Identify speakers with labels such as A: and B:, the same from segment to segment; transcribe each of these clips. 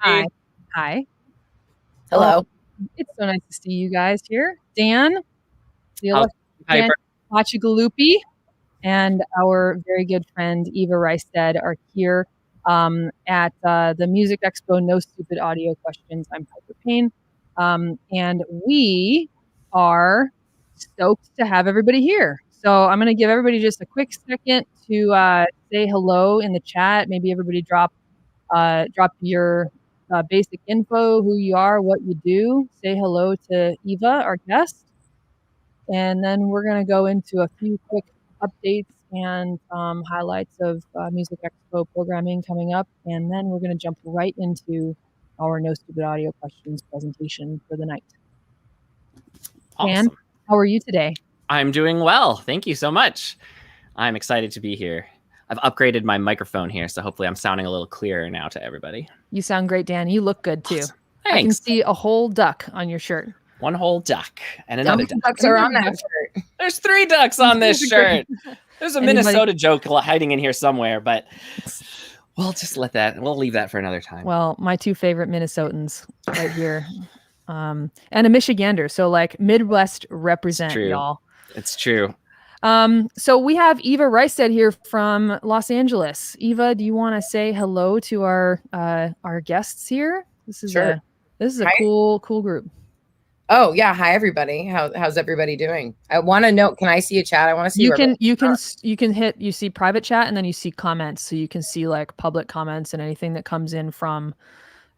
A: Hi.
B: Gabby.
A: Hi.
C: Hello.
A: It's so nice to see you guys here. Dan, the
B: How's
A: Dan
B: Piper?
A: Bacigulapi, and our very good friend Eva Reistad are here at the Music Expo No Stupid Audio Questions. I'm Piper Payne. And we are stoked to have everybody here. So I'm going to give everybody just a quick second to say hello in the chat. Maybe everybody drop your basic info, who you are, what you do. Say hello to Eva, our guest. And then we're going to go into a few quick updates and highlights of Music Expo programming coming up. And then we're going to jump right into our No Stupid Audio Questions presentation for the night. Dan,
B: Awesome.
A: how are you today?
B: I'm doing well. Thank you so much. I'm excited to be here. I've upgraded my microphone here, so hopefully I'm sounding a little clearer now to everybody.
A: You sound great, Dan. You look good too.
B: Awesome.
A: I can
B: Thanks.
A: see a whole duck on your shirt.
B: One whole duck and
C: How
B: another
C: many
B: duck.
C: ducks are on that shirt?
B: There's 3 ducks on this shirt. There's a
A: Anybody-
B: Minnesota joke hiding in here somewhere, but we'll just we'll leave that for another time.
A: Well, my 2 favorite Minnesotans right here. And a Michigander. So like Midwest represent,
B: true.
A: y'all.
B: It's true.
A: So we have Eva Reistad here from Los Angeles. Eva, do you want to say hello to our guests here? This is
C: Sure.
A: a
C: Hi.
A: cool group.
C: Oh yeah, hi everybody. How's everybody doing? I want to know. Can I see a chat? I want to see.
A: You can hit. You see private chat, and then you see comments. So you can see like public comments and anything that comes in from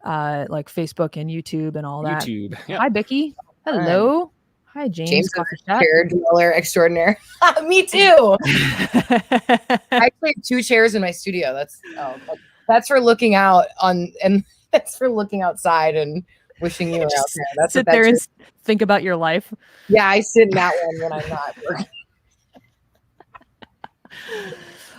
A: like Facebook and YouTube and all that.
B: YouTube. Yep.
A: Hi, Becky. Hello. Hi, James.
C: James
A: Coffee
C: is
A: chat.
C: chair dweller extraordinaire. Me too. I actually have 2 chairs in my studio. That's for looking out on, and that's for looking outside and wishing you were out there. That's
A: Sit
C: what
A: there
C: that
A: and
C: chair-
A: think about your life.
C: Yeah, I sit in that one when I'm not working.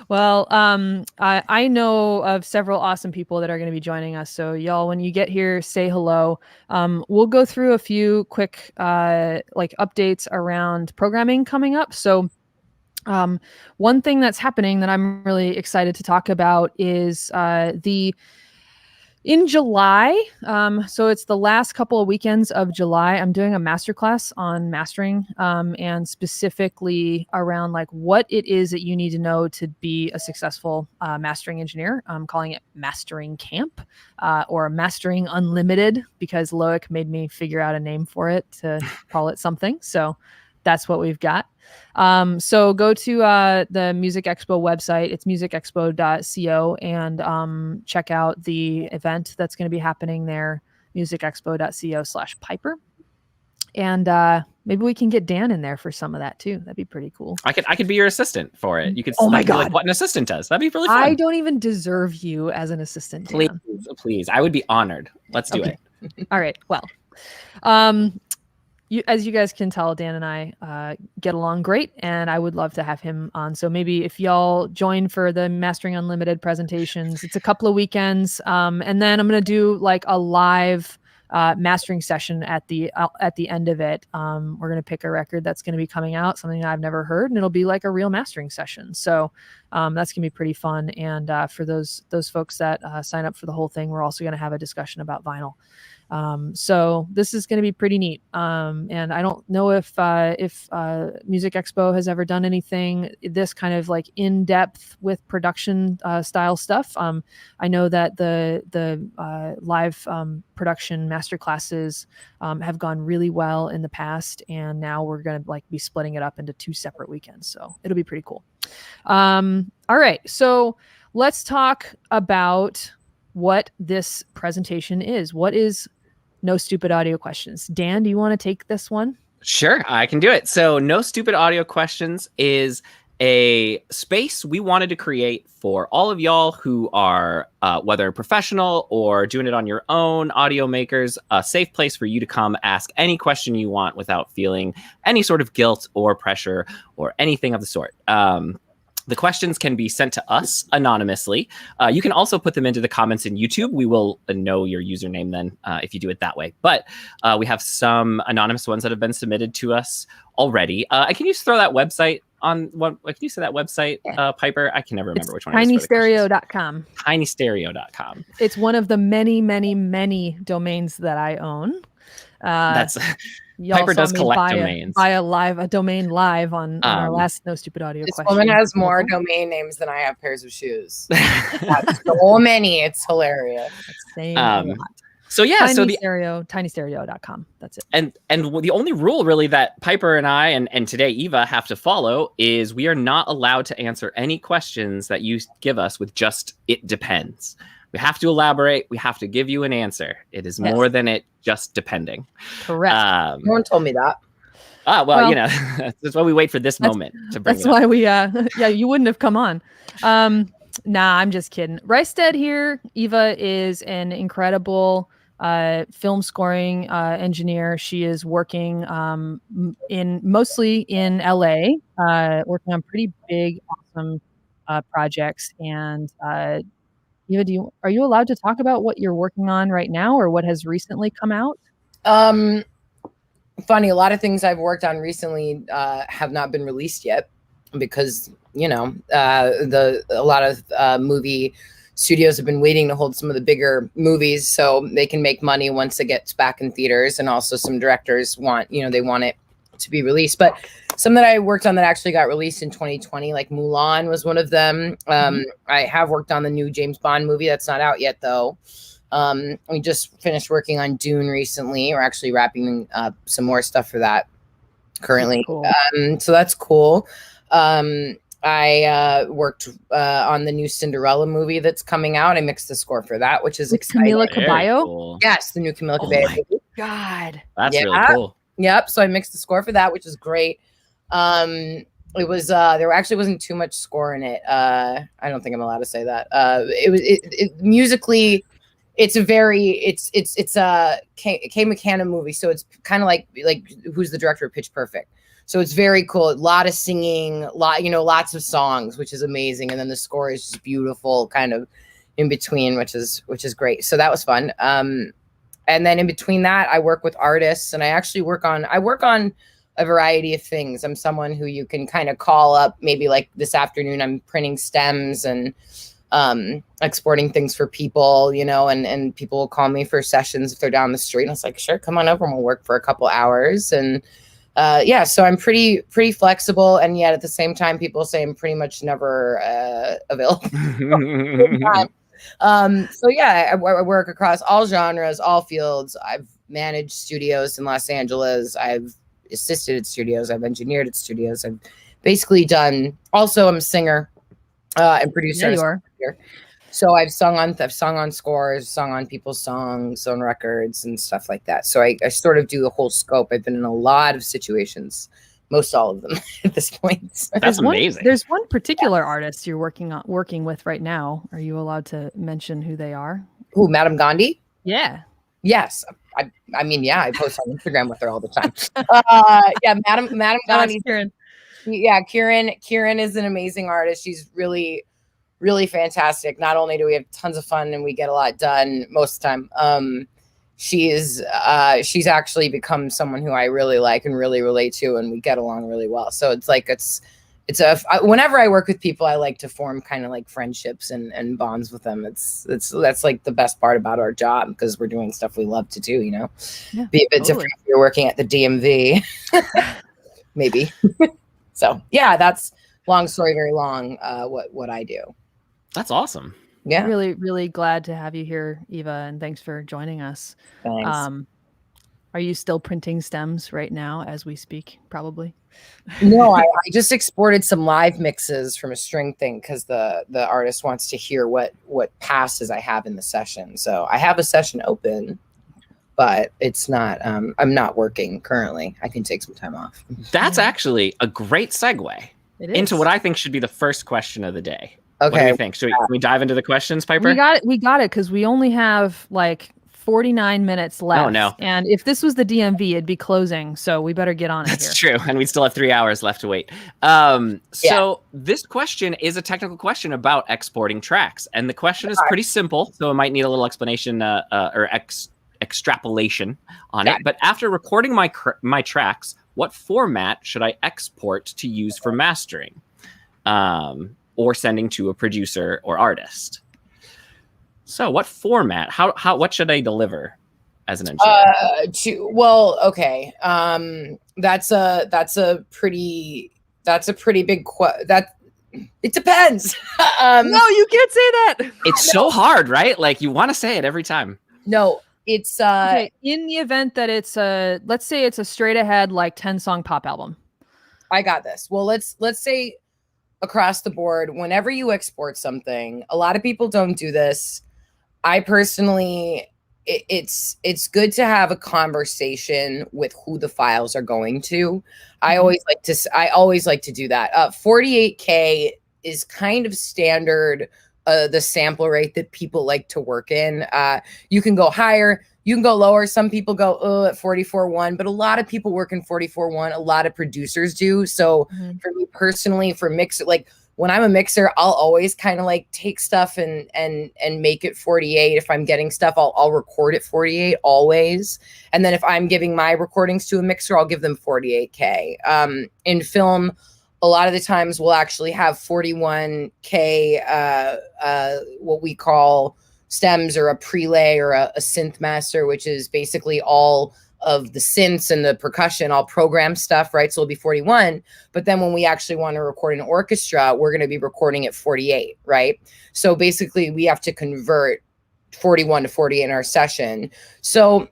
A: Well, I know of several awesome people that are going to be joining us. So y'all, when you get here, say hello. We'll go through a few quick like updates around programming coming up. So one thing that's happening that I'm really excited to talk about is in July, so it's the last couple of weekends of July, I'm doing a masterclass on mastering, and specifically around like what it is that you need to know to be a successful mastering engineer. I'm calling it Mastering Camp or Mastering Unlimited because Loic made me figure out a name for it to call it something. So that's what we've got. So go to the Music Expo website. It's musicexpo.co and check out the event that's going to be happening there, musicexpo.co/Piper. And maybe we can get Dan in there for some of that too. That'd be pretty cool.
B: I could be your assistant for it. You could
A: Oh my
B: like, be like
A: God.
B: what an assistant does. That'd be really fun.
A: I don't even deserve you as an assistant, Dan.
B: Please. I would be honored. Let's do
A: Okay.
B: it.
A: All right. Well, as you guys can tell, Dan and I get along great, and I would love to have him on. So maybe if y'all join for the Mastering Unlimited presentations, it's a couple of weekends, and then I'm going to do like a live mastering session at the end of it. We're going to pick a record that's going to be coming out, something that I've never heard, and it'll be like a real mastering session. So that's going to be pretty fun. And for those folks that sign up for the whole thing, we're also going to have a discussion about vinyl. So this is going to be pretty neat. And I don't know if Music Expo has ever done anything this kind of like in depth with production style stuff. I know that the live production master classes have gone really well in the past, and now we're going to like be splitting it up into 2 separate weekends. So it'll be pretty cool. All right, so let's talk about what this presentation is. What is No Stupid Audio Questions? Dan, do you want to take this one?
B: Sure, I can do it. So No Stupid Audio Questions is a space we wanted to create for all of y'all who are, whether professional or doing it on your own, audio makers, a safe place for you to come ask any question you want without feeling any sort of guilt or pressure or anything of the sort. The questions can be sent to us anonymously. You can also put them into the comments in YouTube. We will know your username then if you do it that way. But we have some anonymous ones that have been submitted to us already. And can you just throw that website on what? Can you say that website, Piper? I can never remember which one.
A: tinystereo.com.
B: Tinystereo.com.
A: It's one of the many, many, many domains that I own.
B: That's Piper does collect domains.
A: Buy a domain live on our last No Stupid Audio
C: this
A: question.
C: Woman has more domain names than I have pairs of shoes. That's so many. It's hilarious.
B: So yeah,
A: tinystereo.com. That's it.
B: And the only rule really that Piper and I and today Eva have to follow is we are not allowed to answer any questions that you give us with just "it depends." We have to elaborate. We have to give you an answer. It is more than it just depending.
A: Correct.
C: No one told me that.
B: Well, you know, that's why we wait for this moment to bring it up.
A: That's why we, you wouldn't have come on. Nah, I'm just kidding. Reistad here. Eva is an incredible film scoring engineer. She is working mostly in LA, working on pretty big, awesome projects. And Eva, are you allowed to talk about what you're working on right now or what has recently come out?
C: Funny, a lot of things I've worked on recently have not been released yet because, you know, a lot of movie studios have been waiting to hold some of the bigger movies so they can make money once it gets back in theaters. And also some directors want it to be released. But some that I worked on that actually got released in 2020, like Mulan was one of them. I have worked on the new James Bond movie that's not out yet, though. We just finished working on Dune recently. We're actually wrapping up some more stuff for that currently.
A: Cool.
C: So that's cool. I worked on the new Cinderella movie that's coming out. I mixed the score for that, which is exciting.
A: Camila Cabello?
B: Cool.
C: Yes, the new Camila Cabello movie.
A: God.
B: That's really cool.
C: Yep. So I mixed the score for that, which is great. It was there actually wasn't too much score in it. I don't think I'm allowed to say that. It musically, it's a Kay McCann movie, so it's kind of like who's the director of Pitch Perfect. So it's very cool. A lot of singing, lots of songs, which is amazing. And then the score is just beautiful, kind of in between, which is great. So that was fun. And then in between that, I work with artists, and I work on a variety of things. I'm someone who you can kind of call up. Maybe like this afternoon, I'm printing stems and exporting things for people, and people will call me for sessions if they're down the street. And I was like, sure, come on over and we'll work for a couple hours. And so I'm pretty flexible, and yet at the same time, people say I'm pretty much never available. I work across all genres, all fields. I've managed studios in Los Angeles. I've assisted at studios. I've engineered at studios. I've basically done. Also, I'm a singer and producer.
A: Yeah, you are.
C: So I've sung on scores, sung on people's songs, on records and stuff like that. So I sort of do the whole scope. I've been in a lot of situations, most all of them at this point.
B: That's amazing.
A: There's one particular artist you're working with right now. Are you allowed to mention who they are?
C: Who, Madam Gandhi?
A: Yeah.
C: Yes. I mean, I post on Instagram with her all the time. Madam Gandhi.
A: Kieran.
C: Yeah, Kieran is an amazing artist. She's really, really fantastic. Not only do we have tons of fun and we get a lot done most of the time, she's actually become someone who I really like and really relate to, and we get along really well. So whenever I work with people, I like to form kind of like friendships and bonds with them. That's like the best part about our job, because we're doing stuff we love to do,
A: Yeah,
C: be a bit different if you're working at the DMV, maybe. So yeah, that's long story, very long, what I do.
B: That's awesome.
C: Yeah.
A: Really, really glad to have you here, Eva, and thanks for joining us.
C: Thanks.
A: Are you still printing stems right now as we speak? Probably.
C: No, I just exported some live mixes from a string thing because the artist wants to hear what passes I have in the session. So I have a session open, but it's not. I'm not working currently. I can take some time off.
B: That's actually a great segue into what I think should be the first question of the day. Okay. What do you think? Can we dive into the questions, Piper?
A: We got it because we only have like 49 minutes left.
B: Oh, no.
A: And if this was the DMV, it'd be closing. So we better get on it here.
B: That's true. And we still have 3 hours left to wait. So this question is a technical question about exporting tracks. And the question is pretty simple. So it might need a little explanation or extrapolation on it. But after recording my tracks, what format should I export to use for mastering or sending to a producer or artist? So what format? What should I deliver as an engineer?
C: Okay. That's a pretty big it depends.
A: No, you can't say that.
B: It's so hard, right? Like you want to say it every time.
C: No, it's
A: okay, in the event that it's let's say it's a straight ahead like 10-song pop album.
C: I got this. Well, let's say across the board, whenever you export something, a lot of people don't do this. I personally, it's good to have a conversation with who the files are going to. I always like to do that. 48K is kind of standard. The sample rate that people like to work in. You can go higher, you can go lower. Some people go at 44.1, but a lot of people work in 44.1. A lot of producers do. So for me personally, for mixer, like when I'm a mixer, I'll always kind of like take stuff and make it 48. If I'm getting stuff, I'll record it 48 always. And then if I'm giving my recordings to a mixer, I'll give them 48K. In film, a lot of the times we'll actually have 41K, what we call stems or a prelay or a synth master, which is basically all of the synths and the percussion, all program stuff, right? So it'll be 41. But then when we actually want to record an orchestra, we're going to be recording at 48, right? So basically we have to convert 41 to 48 in our session. So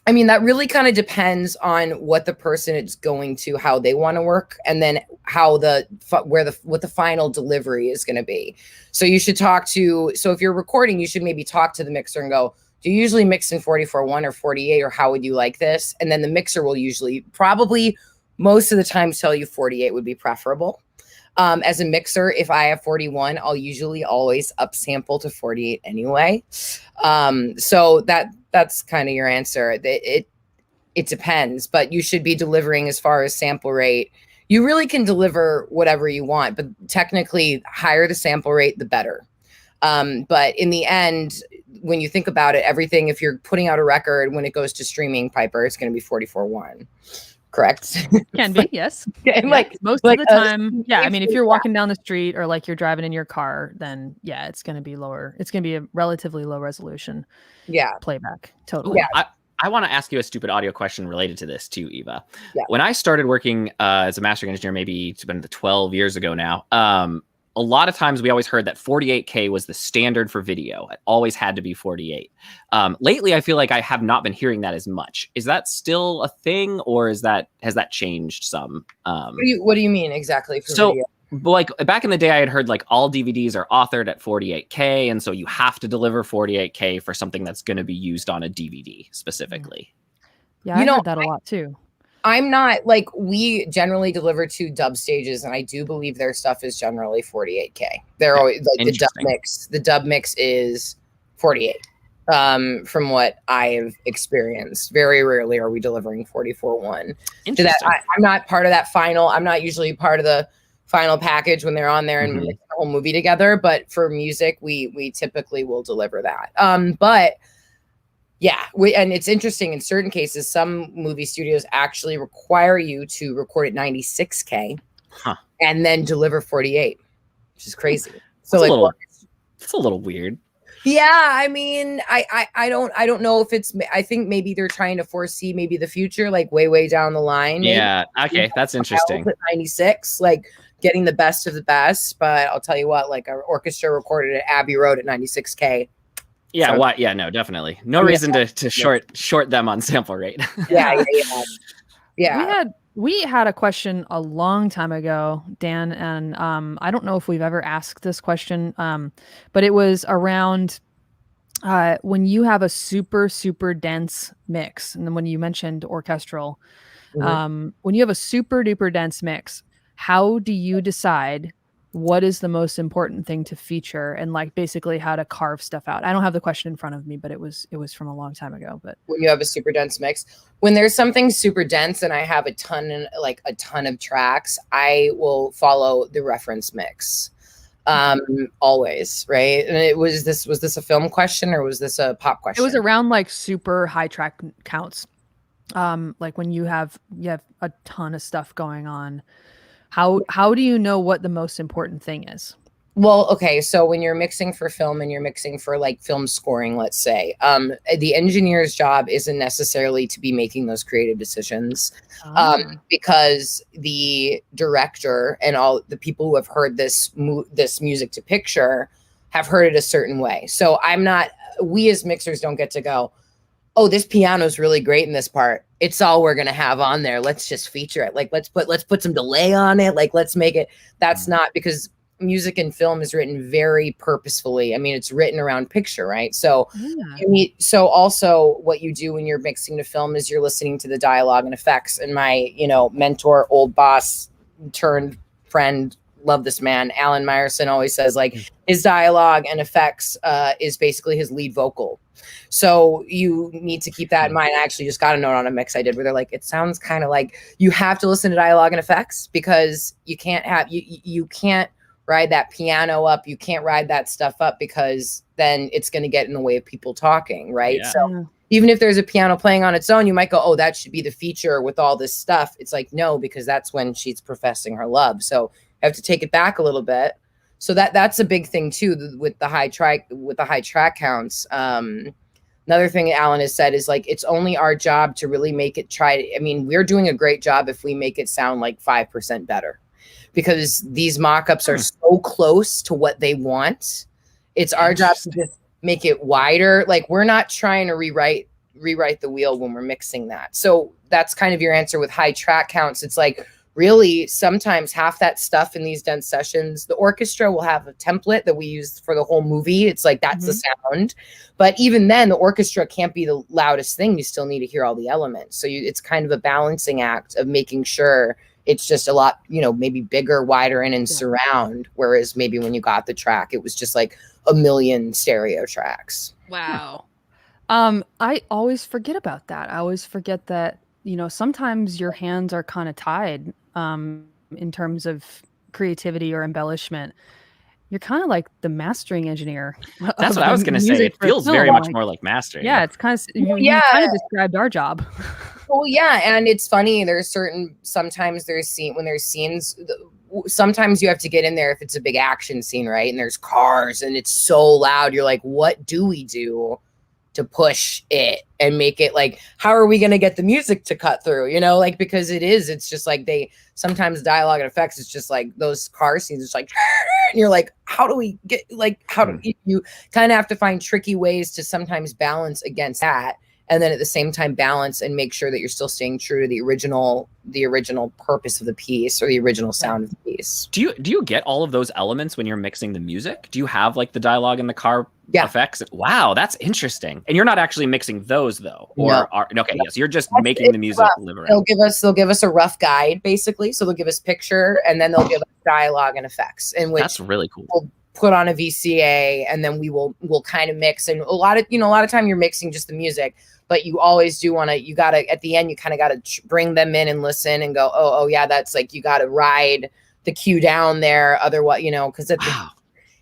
C: I mean, that really kind of depends on what the person is going to, how they want to work, and then how what the final delivery is going to be. So you should so if you're recording, you should maybe talk to the mixer and go, do you usually mix in 44.1 or 48, or how would you like this? And then the mixer will probably most of the time tell you 48 would be preferable. As a mixer, if I have 41, I'll usually always upsample to 48 anyway. So that's kind of your answer. It depends, but you should be delivering as far as sample rate. You really can deliver whatever you want, but technically higher the sample rate, the better. But in the end, when you think about it, everything, if you're putting out a record, when it goes to streaming, Piper, it's going to be 44.1. Correct.
A: Can be, yes.
C: And
A: like most of the time. Yeah. I mean, if you're walking down the street or like you're driving in your car, then yeah, it's going to be lower. It's going to be a relatively low resolution.
C: Yeah.
A: Playback. Totally.
B: Yeah. I want to ask you a stupid audio question related to this too, Eva.
C: Yeah.
B: When I started working as a mastering engineer, maybe it's been 12 years ago now, a lot of times we always heard that 48K was the standard for video. It always had to be 48. Lately, I feel like I have not been hearing that as much. Is that still a thing, or has that changed some?
C: What do you mean exactly for video?
B: Like back in the day, I had heard like all DVDs are authored at 48K, and so you have to deliver 48K for something that's going to be used on a DVD specifically.
A: Yeah, I heard that a lot too.
C: I'm not like, we generally deliver to dub stages, and I do believe their stuff is generally 48K. They're always like the dub mix. The dub mix is 48. From what I've experienced, very rarely are we delivering 44.1. I'm not part of that final. I'm not usually part of the final package when they're on there and mix the whole movie together. But for music, we typically will deliver that. But yeah, and it's interesting, in certain cases, some movie studios actually require you to record at 96K and then deliver 48, which is crazy. So
B: it's a little weird.
C: Yeah, I mean, I don't know if it's, I think maybe they're trying to foresee maybe the future, like way down the line. Maybe.
B: Yeah, okay, that's interesting.
C: At 96, like getting the best of the best, but I'll tell you what, like our orchestra recorded at Abbey Road at 96K.
B: Yeah, so, yeah, no, definitely. No reason to short them on sample rate.
C: Yeah.
A: We had a question a long time ago, Dan, and I don't know if we've ever asked this question, but it was around when you have a super, super dense mix, and then when you mentioned orchestral, when you have a super duper dense mix, how do you decide what is the most important thing to feature, and like basically how to carve stuff out. I don't have the question in front of me, but it was from a long time ago. But
C: when you have a super dense mix, when there's something super dense and I have a ton of tracks, I will follow the reference mix. Always, right? And was this a film question or was this a pop question?
A: It was around like super high track counts. Like when you have a ton of stuff going on, how do you know what the most important thing is?
C: Well, okay, so when you're mixing for film and you're mixing for like film scoring, let's say, the engineer's job isn't necessarily to be making those creative decisions, because the director and all the people who have heard this music to picture have heard it a certain way. So we as mixers don't get to go, oh, this piano is really great in this part. It's all we're going to have on there. Let's just feature it. Like, let's put some delay on it. Like, let's make it. That's not, because music and film is written very purposefully. I mean, it's written around picture, right? So, so also what you do when you're mixing to film is you're listening to the dialogue and effects. And my, mentor, old boss turned friend, love this man, Alan Meyerson, always says like his dialogue and effects is basically his lead vocal. So you need to keep that in mind. I actually just got a note on a mix I did where they're like, it sounds kind of like you have to listen to dialogue and effects because you can't have, you can't ride that piano up. You can't ride that stuff up because then it's going to get in the way of people talking. Right. Yeah. So even if there's a piano playing on its own, you might go, oh, that should be the feature with all this stuff. It's like, no, because that's when she's professing her love. So you have to take it back a little bit. So that's a big thing too, with the high track counts. Another thing Alan has said is like, it's only our job to really make it we're doing a great job if we make it sound like 5% better, because these mock-ups are so close to what they want. It's our job to just make it wider. Like, we're not trying to rewrite the wheel when we're mixing that. So that's kind of your answer with high track counts. It's like, really, sometimes half that stuff in these dense sessions, the orchestra will have a template that we use for the whole movie. It's like, that's the sound. But even then, the orchestra can't be the loudest thing. You still need to hear all the elements. So it's kind of a balancing act of making sure it's just a lot, maybe bigger, wider, and in surround. Whereas maybe when you got the track, it was just like a million stereo tracks.
A: Wow. I always forget about that. I always forget that, sometimes your hands are kind of tied in terms of creativity or embellishment. You're kind of like the mastering engineer.
B: That's what I was going to say. It feels very much more like mastering.
A: Yeah, it's kind of, you kind of described our job.
C: Well, yeah, and it's funny. Sometimes there's scenes, sometimes you have to get in there if it's a big action scene, right? And there's cars and it's so loud. You're like, what do we do to push it and make it like, how are we going to get the music to cut through, because it's just like sometimes dialogue and effects, it's just like those car scenes, it's like, and you're like, how do we get, like, how do you kind of have to find tricky ways to sometimes balance against that. And then at the same time balance and make sure that you're still staying true to the original purpose of the piece or the original sound of the piece. Do
B: you get all of those elements when you're mixing the music? Do you have like the dialogue and the car effects? Wow, that's interesting. And you're not actually mixing those though, or yes, you're just making the music live around.
C: They'll give us a rough guide basically. So they'll give us picture and then they'll give us dialogue and effects, in which
B: that's really cool.
C: We'll put on a VCA and then we'll kind of mix. And a lot of time you're mixing just the music. But you always do want to, at the end, you kind of got to bring them in and listen and go, oh yeah, that's like, you got to ride the cue down there. Otherwise, because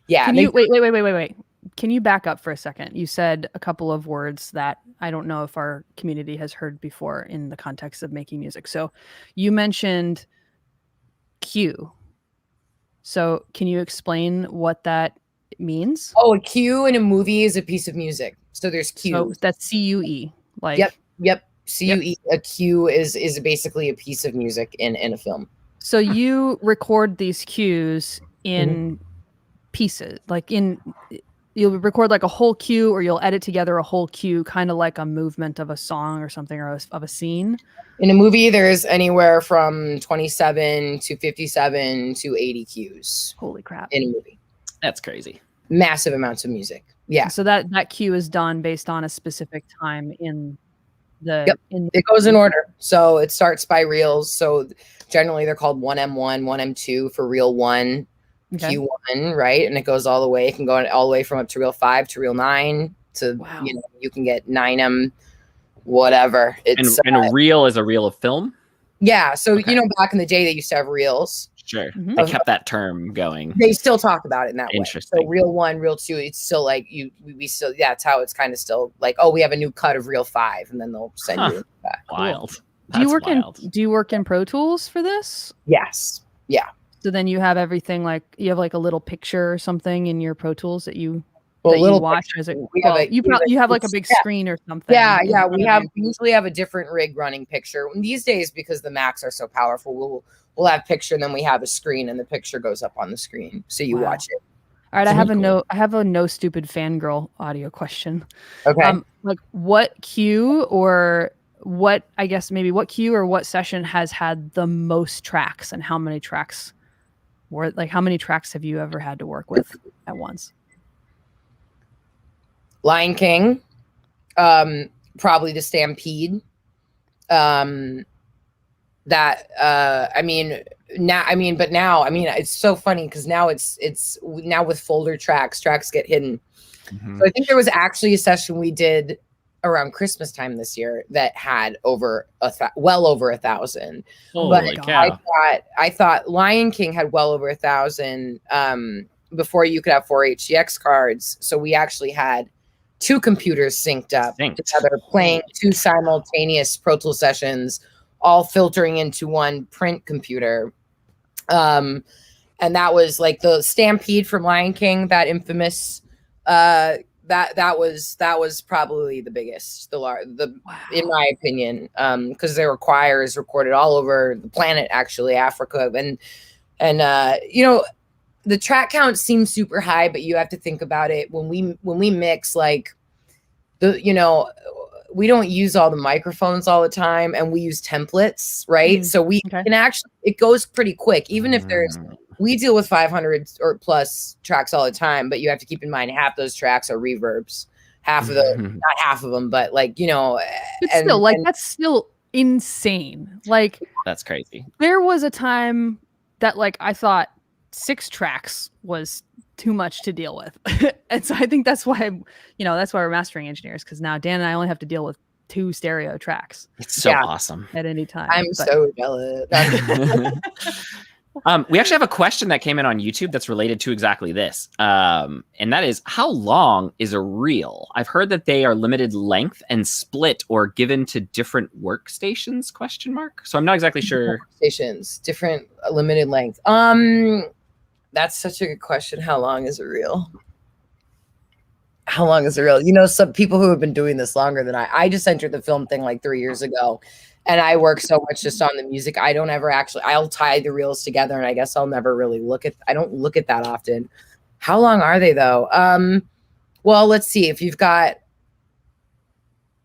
A: Can you, wait. Can you back up for a second? You said a couple of words that I don't know if our community has heard before in the context of making music. So you mentioned cue. So can you explain what that means?
C: Oh, a cue in a movie is a piece of music. So there's cue.
A: So that's CUE. Like,
C: yep. CUE. Yep. A cue is basically a piece of music in a film.
A: So you record these cues in pieces, like you'll record like a whole cue, or you'll edit together a whole cue, kind of like a movement of a song or something, or of a scene.
C: In a movie, there's anywhere from 27 to 57 to 80 cues.
A: Holy crap.
C: In a movie.
B: That's crazy.
C: Massive amounts of music. Yeah.
A: So that cue is done based on a specific time in the.
C: It goes in order. So it starts by reels. So generally they're called 1M1, 1M2 for reel 1.
A: Okay.
C: Q1, right? And it goes all the way. It can go all the way from up to reel 5 to reel 9 to,
A: Wow.
C: you can get 9M, whatever. It's
B: And a reel is a reel of film?
C: yeah. So,
B: Okay.
C: back in the day, they used to have reels.
B: Sure.
A: Mhm.
B: They kept that term going.
C: They still talk about it in that way.
B: Interesting.
C: So reel 1, reel 2, it's still like we still, that's how it's kind of still like, oh, we have a new cut of reel 5, and then they'll send you back.
B: Wild.
A: Do you
B: That's
A: work in Pro Tools for this?
C: Yes. Yeah.
A: So then you have everything, like you have like a little picture or something in your Pro Tools that you
C: Well,
A: that you watch as it. You have like a big screen or something.
C: Yeah,
A: in
C: yeah.
A: front
C: We
A: of you.
C: usually have a different rig running picture. These days, because the Macs are so powerful, we'll have picture, and then we have a screen, and the picture goes up on the screen, so you watch it.
A: All right,
B: That's
A: I have
B: really
A: I have a no stupid fangirl audio question.
C: Okay.
A: Like what cue or what cue or what session has had the most tracks, and how many tracks have you ever had to work with at once?
C: Lion King, probably the Stampede. It's so funny because now it's now with folder tracks get hidden.
B: Mm-hmm.
C: So I think there was actually a session we did around Christmas time this year that had well over 1,000.
B: Holy cow.
C: I thought Lion King had well over 1,000 before you could have 4 HDX cards. So we actually had 2 computers synced up together, playing 2 simultaneous Pro Tool sessions, all filtering into one print computer. And that was like the Stampede from Lion King, that infamous that was probably the biggest, in my opinion, because there were choirs recorded all over the planet, actually Africa, and the track count seems super high, but you have to think about it when we mix, like we don't use all the microphones all the time, and we use templates, right? So we can actually, it goes pretty quick, even if we deal with 500 or plus tracks all the time, but you have to keep in mind half those tracks are reverbs, not half of them, but
A: that's still insane. Like, that's
B: crazy.
A: There was a time that I thought 6 tracks was too much to deal with. And so I think that's why we're mastering engineers, because now Dan and I only have to deal with 2 stereo tracks.
B: It's so awesome
A: at any time.
C: I'm so jealous.
B: We actually have a question that came in on YouTube that's related to exactly this. And that is, how long is a reel? I've heard that they are limited length and split or given to different workstations, ? So I'm not exactly sure.
C: Workstations, different limited length. That's such a good question. How long is a reel? How long is a reel? Some people who have been doing this longer than I just entered the film thing like 3 years ago. And I work so much just on the music. I don't ever I'll tie the reels together, and I guess I'll never really I don't look at that often. How long are they though? Well, let's see. If you've got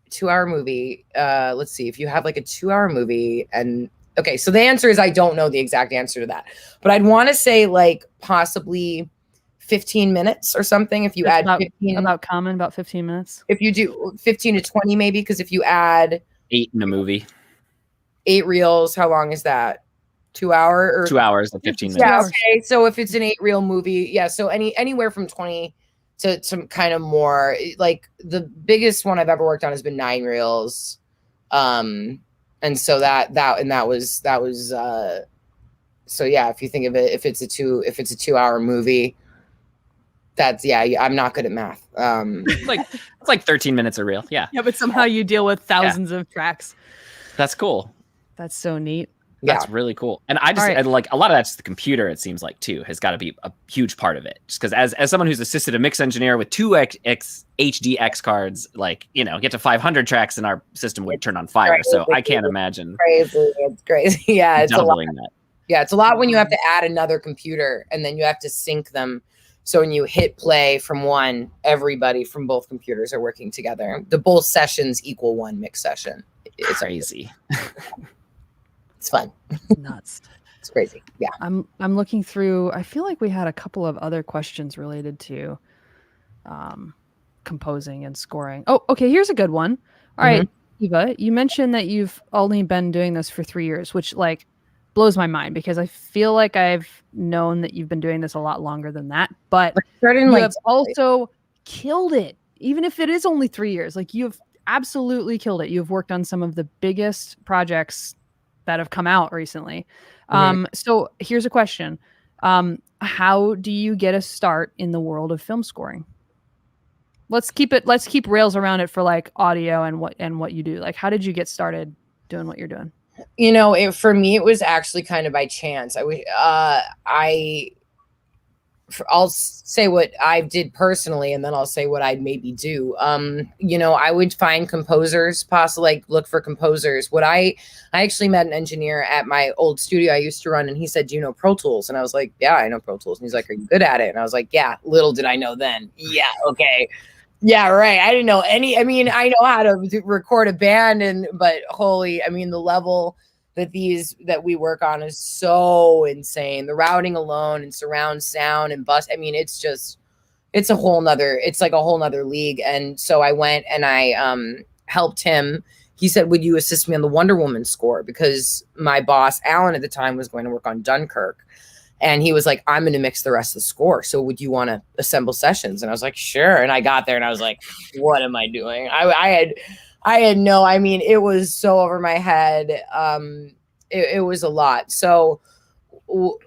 C: a 2-hour movie, let's see. If you have like a 2-hour movie, and okay, so the answer is I don't know the exact answer to that, but I'd want to say like possibly 15 minutes or something. If you add 15,
A: about 15 minutes.
C: If you do 15 to 20, maybe, because if you add
B: 8 in a movie.
C: 8 reels, how long is that? 2 hour or
B: 2 hours and 15 minutes.
C: Yeah, okay. So if it's an 8 reel movie, yeah. So anywhere from 20 to some kind of more. Like the biggest one I've ever worked on has been 9 reels. And so that was so yeah, if you think of it, if it's a 2-hour movie, that's I'm not good at math.
B: It's like 13 minutes a reel. Yeah.
A: Yeah, but somehow you deal with thousands of tracks.
B: That's cool.
A: That's so neat.
B: That's really cool. And I like a lot of that's the computer, it seems like, too, has got to be a huge part of it. Just because as someone who's assisted a mix engineer with 2 HDX cards, get to 500 tracks and our system would turn on fire. So I can't imagine.
C: It's crazy. Yeah, it's
B: doubling
C: a lot.
B: That.
C: Yeah, it's a lot when you have to add another computer and then you have to sync them. So when you hit play from one, everybody from both computers are working together. The both sessions equal one mix session.
B: It's crazy.
C: It's fun.
A: Nuts.
C: It's crazy. Yeah.
A: I'm looking through. I feel like we had a couple of other questions related to composing and scoring. Oh, okay. Here's a good one. All right, Eva, you mentioned that you've only been doing this for 3 years, which blows my mind because I feel like I've known that you've been doing this a lot longer than that, but you have also killed it. Even if it is only 3 years, like you've absolutely killed it. You've worked on some of the biggest projects that have come out recently. So here's a question. How do you get a start in the world of film scoring? Let's keep rails around it for like audio and what you do. Like, how did you get started doing what you're doing?
C: You know, for me, it was actually kind of by chance. I'll say what I did personally, and then I'll say what I'd maybe do. You know, I would find composers, possibly like look for composers. I actually met an engineer at my old studio I used to run, and he said, "Do you know Pro Tools?" And I was like, "Yeah, I know Pro Tools." And he's like, "Are you good at it?" And I was like, "Yeah." Little did I know then. Yeah, okay. Yeah, right. I didn't know any. I mean, I know how to record a band, but the level that we work on is so insane. The routing alone and surround sound and bus. I mean, it's like a whole nother league. And so I went and I helped him. He said, "Would you assist me on the Wonder Woman score?" Because my boss, Alan, at the time was going to work on Dunkirk. And he was like, "I'm going to mix the rest of the score. So would you want to assemble sessions?" And I was like, "Sure." And I got there and I was like, "What am I doing?" I had no, I mean, it was so over my head. It was a lot. So,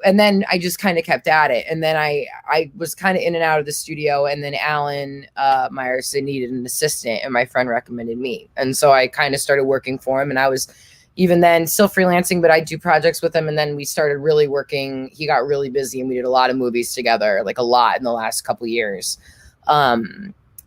C: and then I just kind of kept at it. And then I was kind of in and out of the studio. And then Alan Meyerson needed an assistant and my friend recommended me. And so I kind of started working for him, and I was even then still freelancing, but I do projects with him. And then we started really working. He got really busy and we did a lot of movies together, like a lot in the last couple of years.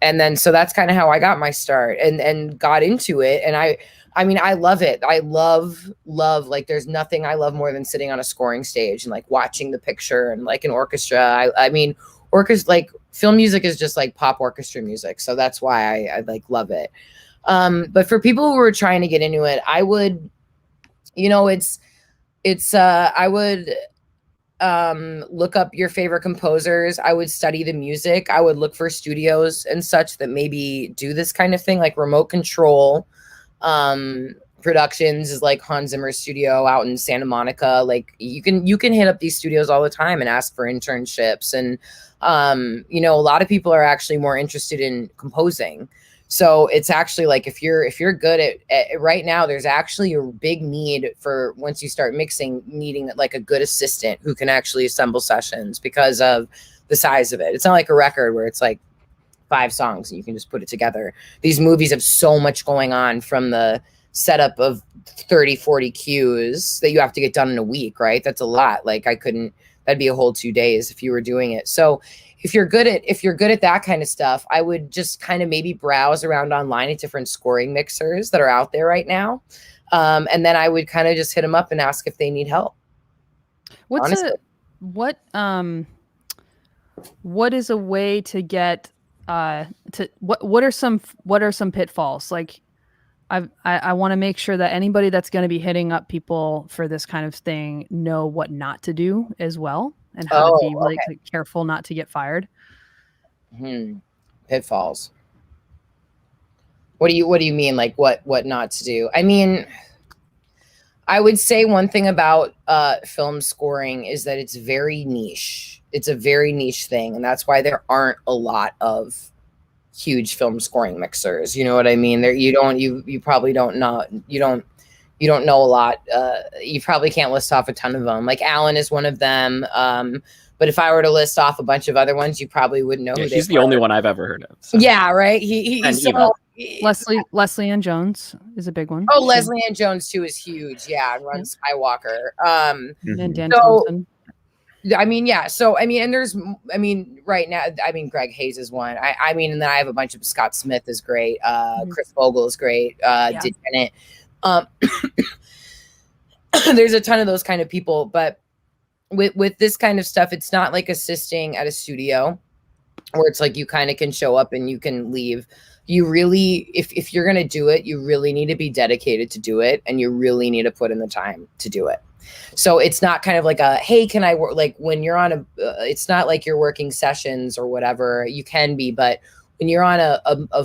C: And then, so that's kind of how I got my start and got into it. And I mean, I love it. I love, like, there's nothing I love more than sitting on a scoring stage and like watching the picture and like an orchestra. I mean, like film music is just like pop orchestra music. So that's why I like love it. But for people who are trying to get into it, I would, you know, I would look up your favorite composers. I would study the music. I would look for studios and such that maybe do this kind of thing, like Remote Control Productions is like Hans Zimmer's studio out in Santa Monica. Like you can hit up these studios all the time and ask for internships. And you know, a lot of people are actually more interested in composing. So it's actually like if you're good at right now, there's actually a big need for, once you start mixing, needing like a good assistant who can actually assemble sessions because of the size of it. It's not like a record where it's like 5 songs and you can just put it together. These movies have so much going on, from the setup of 30, 40 cues that you have to get done in a week, right? That's a lot. Like that'd be a whole 2 days if you were doing it. So if you're good at that kind of stuff, I would just kind of maybe browse around online at different scoring mixers that are out there right now. And then I would kind of just hit them up and ask if they need help.
A: What is a way to get what are some pitfalls? Like I want to make sure that anybody that's going to be hitting up people for this kind of thing know what not to do as well, and how to be really careful not to get fired.
C: Pitfalls. What do you mean? Like what not to do? I mean, I would say one thing about film scoring is that it's very niche. It's a very niche thing, and that's why there aren't a lot of huge film scoring mixers. You know what I mean? You probably don't know. You don't know a lot. You probably can't list off a ton of them. Like Alan is one of them. But if I were to list off a bunch of other ones, you probably wouldn't know who they
B: he's the only one I've ever heard of. So.
C: Yeah, right. He's
A: Leslie Ann Jones is a big one.
C: Oh, Leslie Ann Jones too is huge. Yeah, and runs Skywalker.
A: And Dan Thompson.
C: I mean, yeah. So, I mean, and there's, I mean, right now, I mean, Greg Hayes is one. I mean, and then I have a bunch of, Scott Smith is great. Chris Vogel is great. Did Bennett. There's a ton of those kind of people, but with this kind of stuff, it's not like assisting at a studio where it's like you kind of can show up and you can leave. You really, if you're going to do it, you really need to be dedicated to do it, and you really need to put in the time to do it. So it's not kind of like a, hey, can I work? Like when you're on it's not like you're working sessions or whatever. You can be, but when you're on a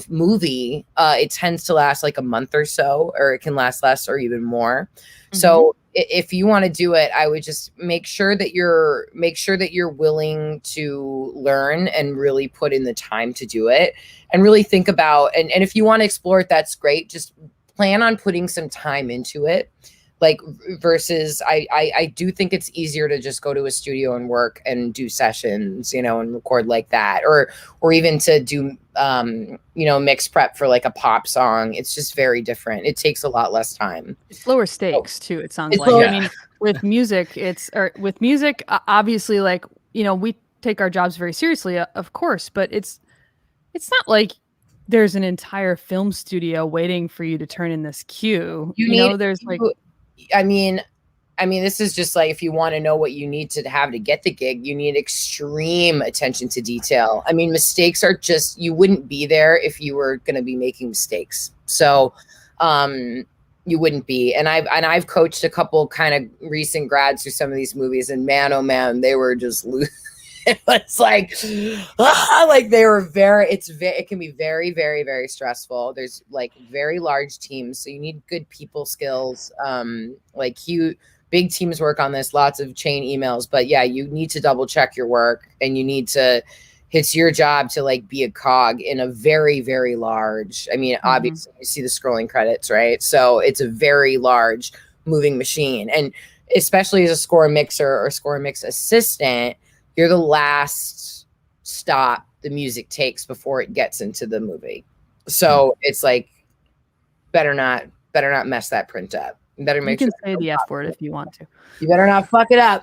C: movie, it tends to last like a month or so, or it can last less or even more. Mm-hmm. So if you want to do it, I would just make sure that you're willing to learn and really put in the time to do it, and really think about, and if you want to explore it, that's great. Just plan on putting some time into it. Like versus I do think it's easier to just go to a studio and work and do sessions, and record like that, or even to do mix prep for like a pop song. It's just very different. It takes a lot less time.
D: It's lower stakes too, it sounds like.
C: lower-
D: I mean, with music, obviously, like, we take our jobs very seriously, of course, but it's not like there's an entire film studio waiting for you to turn in this cue. There's like,
C: I mean, this is just like, if you want to know what you need to have to get the gig, you need extreme attention to detail. I mean, mistakes are just, you wouldn't be there if you were going to be making mistakes. So, you wouldn't be. And I've coached a couple kind of recent grads through some of these movies, and man, oh man, they were just it's like, like they were it can be very, very, very stressful. There's like very large teams, so you need good people skills. Like big teams work on this, lots of chain emails, but yeah, you need to double check your work, and it's your job to like be a cog in a very, very large, obviously you see the scrolling credits, right? So it's a very large moving machine. And especially as a score mixer or score mix assistant, you're the last stop the music takes before it gets into the movie. So it's like, better not mess that print up. You better make
D: you can
C: sure
D: say the F word if you want to.
C: You better not fuck it up.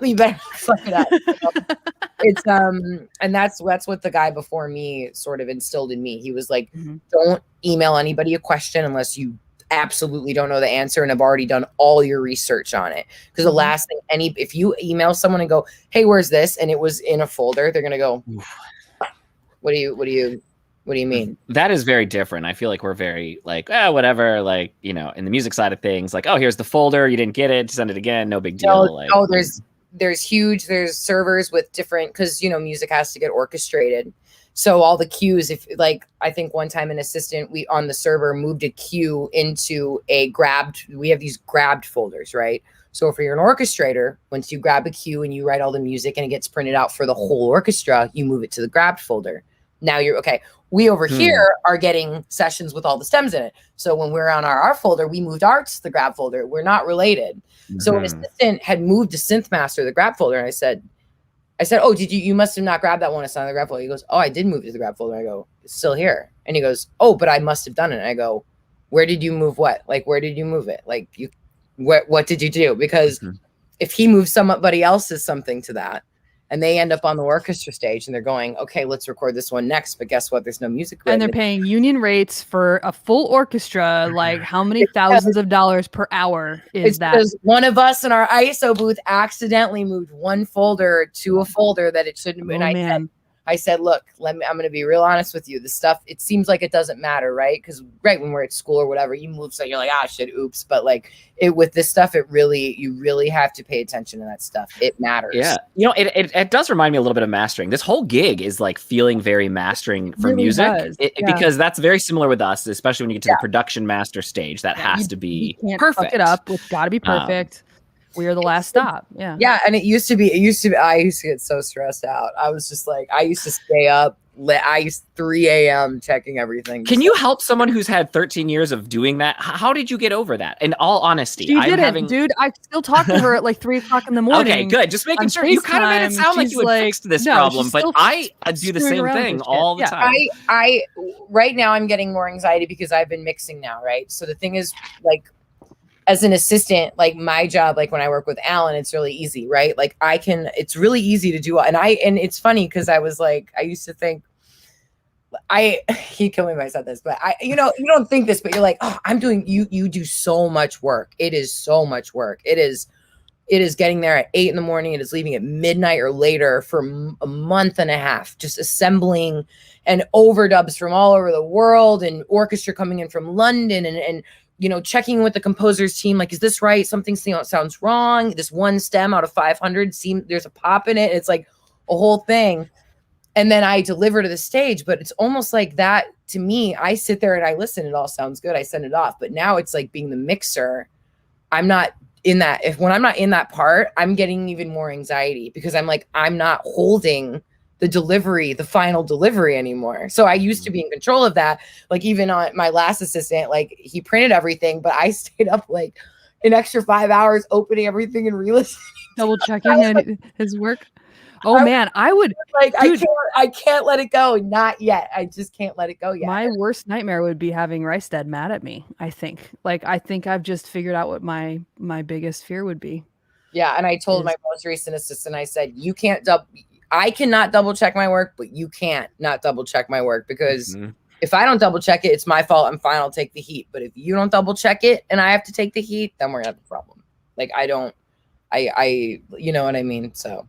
C: It's and that's what the guy before me sort of instilled in me. He was like, don't email anybody a question unless you absolutely don't know the answer and have already done all your research on it. Because the last thing if you email someone and go, hey, where's this? And it was in a folder, they're gonna go, what do you mean?
B: That is very different. I feel like we're very like, whatever, like, in the music side of things, like, oh, here's the folder, you didn't get it, send it again, no big deal.
C: There's servers with different, because music has to get orchestrated. So all the cues, I think one time an assistant, we on the server moved a cue into we have these grabbed folders, right? So if you're an orchestrator, once you grab a cue and you write all the music and it gets printed out for the whole orchestra, you move it to the grabbed folder. Now you're okay. We over here are getting sessions with all the stems in it. So when we're on our folder, we moved ours to the grab folder. We're not related. So an assistant had moved to synth master the grab folder, and I said, oh, you must have not grabbed that one. It's not in the grab folder. He goes, oh, I did move it to the grab folder. I go, it's still here. And he goes, oh, but I must have done it. And I go, where did you move what? Like, where did you move it? Like, what did you do? Because if he moves somebody else's something to that, and they end up on the orchestra stage and they're going, okay, let's record this one next. But guess what? There's no music.
D: And they're paying union rates for a full orchestra. Like, how many thousands of dollars per hour is that?
C: Because one of us in our ISO booth accidentally moved one folder to a folder that it shouldn't have been. I said, look, I'm going to be real honest with you. The stuff, it seems like it doesn't matter, right? Because when we're at school or whatever, you move, so you're like, shit, oops. But like with this stuff, you really have to pay attention to that stuff. It matters.
B: Yeah. It does remind me a little bit of mastering. This whole gig is like feeling very mastering for
D: really
B: music because that's very similar with us, especially when you get to the production master stage. That has to be perfect.
D: Fuck it up. It's got to be perfect. We are the last stop. Yeah.
C: Yeah. And I used to get so stressed out. I was just like, I used to stay up. I used 3 a.m. checking everything.
B: Can you help someone who's had 13 years of doing that? How did you get over that? In all honesty,
D: she didn't, dude. I still talk to her at like 3 o'clock in the morning.
B: Okay, good. Just making sure. You kind of made it sound like you had fixed this problem, but I do the same thing all the time.
C: I right now I'm getting more anxiety because I've been mixing now, right? So the thing is, like, as an assistant, like my job, like when I work with Alan, it's really easy, right? Like it's really easy to do. And it's funny because I was like, I used to think, he'd kill me if I said this, but you don't think this, but you're like, oh, you do so much work. It is so much work. It is getting there at 8 a.m. It is leaving at midnight or later for a month and a half, just assembling and overdubs from all over the world and orchestra coming in from London and checking with the composer's team, like, is this right? Something sounds wrong. This one stem out of 500 there's a pop in it. It's like a whole thing. And then I deliver to the stage, but it's almost like that to me. I sit there and I listen. It all sounds good. I send it off. But now it's like being the mixer. I'm not when I'm not in that part, I'm getting even more anxiety because I'm like, I'm not holding the final delivery anymore. So I used to be in control of that. Like even on my last assistant, like he printed everything, but I stayed up like an extra 5 hours opening everything and re-listening.
D: Double checking his work. Oh man, I would
C: like,
D: dude,
C: I can't let it go. Not yet. I just can't let it go yet.
D: my worst nightmare would be having Reistad mad at me. I think I've just figured out what my biggest fear would be.
C: Yeah. And I told my most recent assistant, I said, I cannot double check my work, but you can't not double check my work because if I don't double check it, it's my fault. I'm fine. I'll take the heat. But if you don't double check it and I have to take the heat, then we're gonna have a problem. Like I you know what I mean? So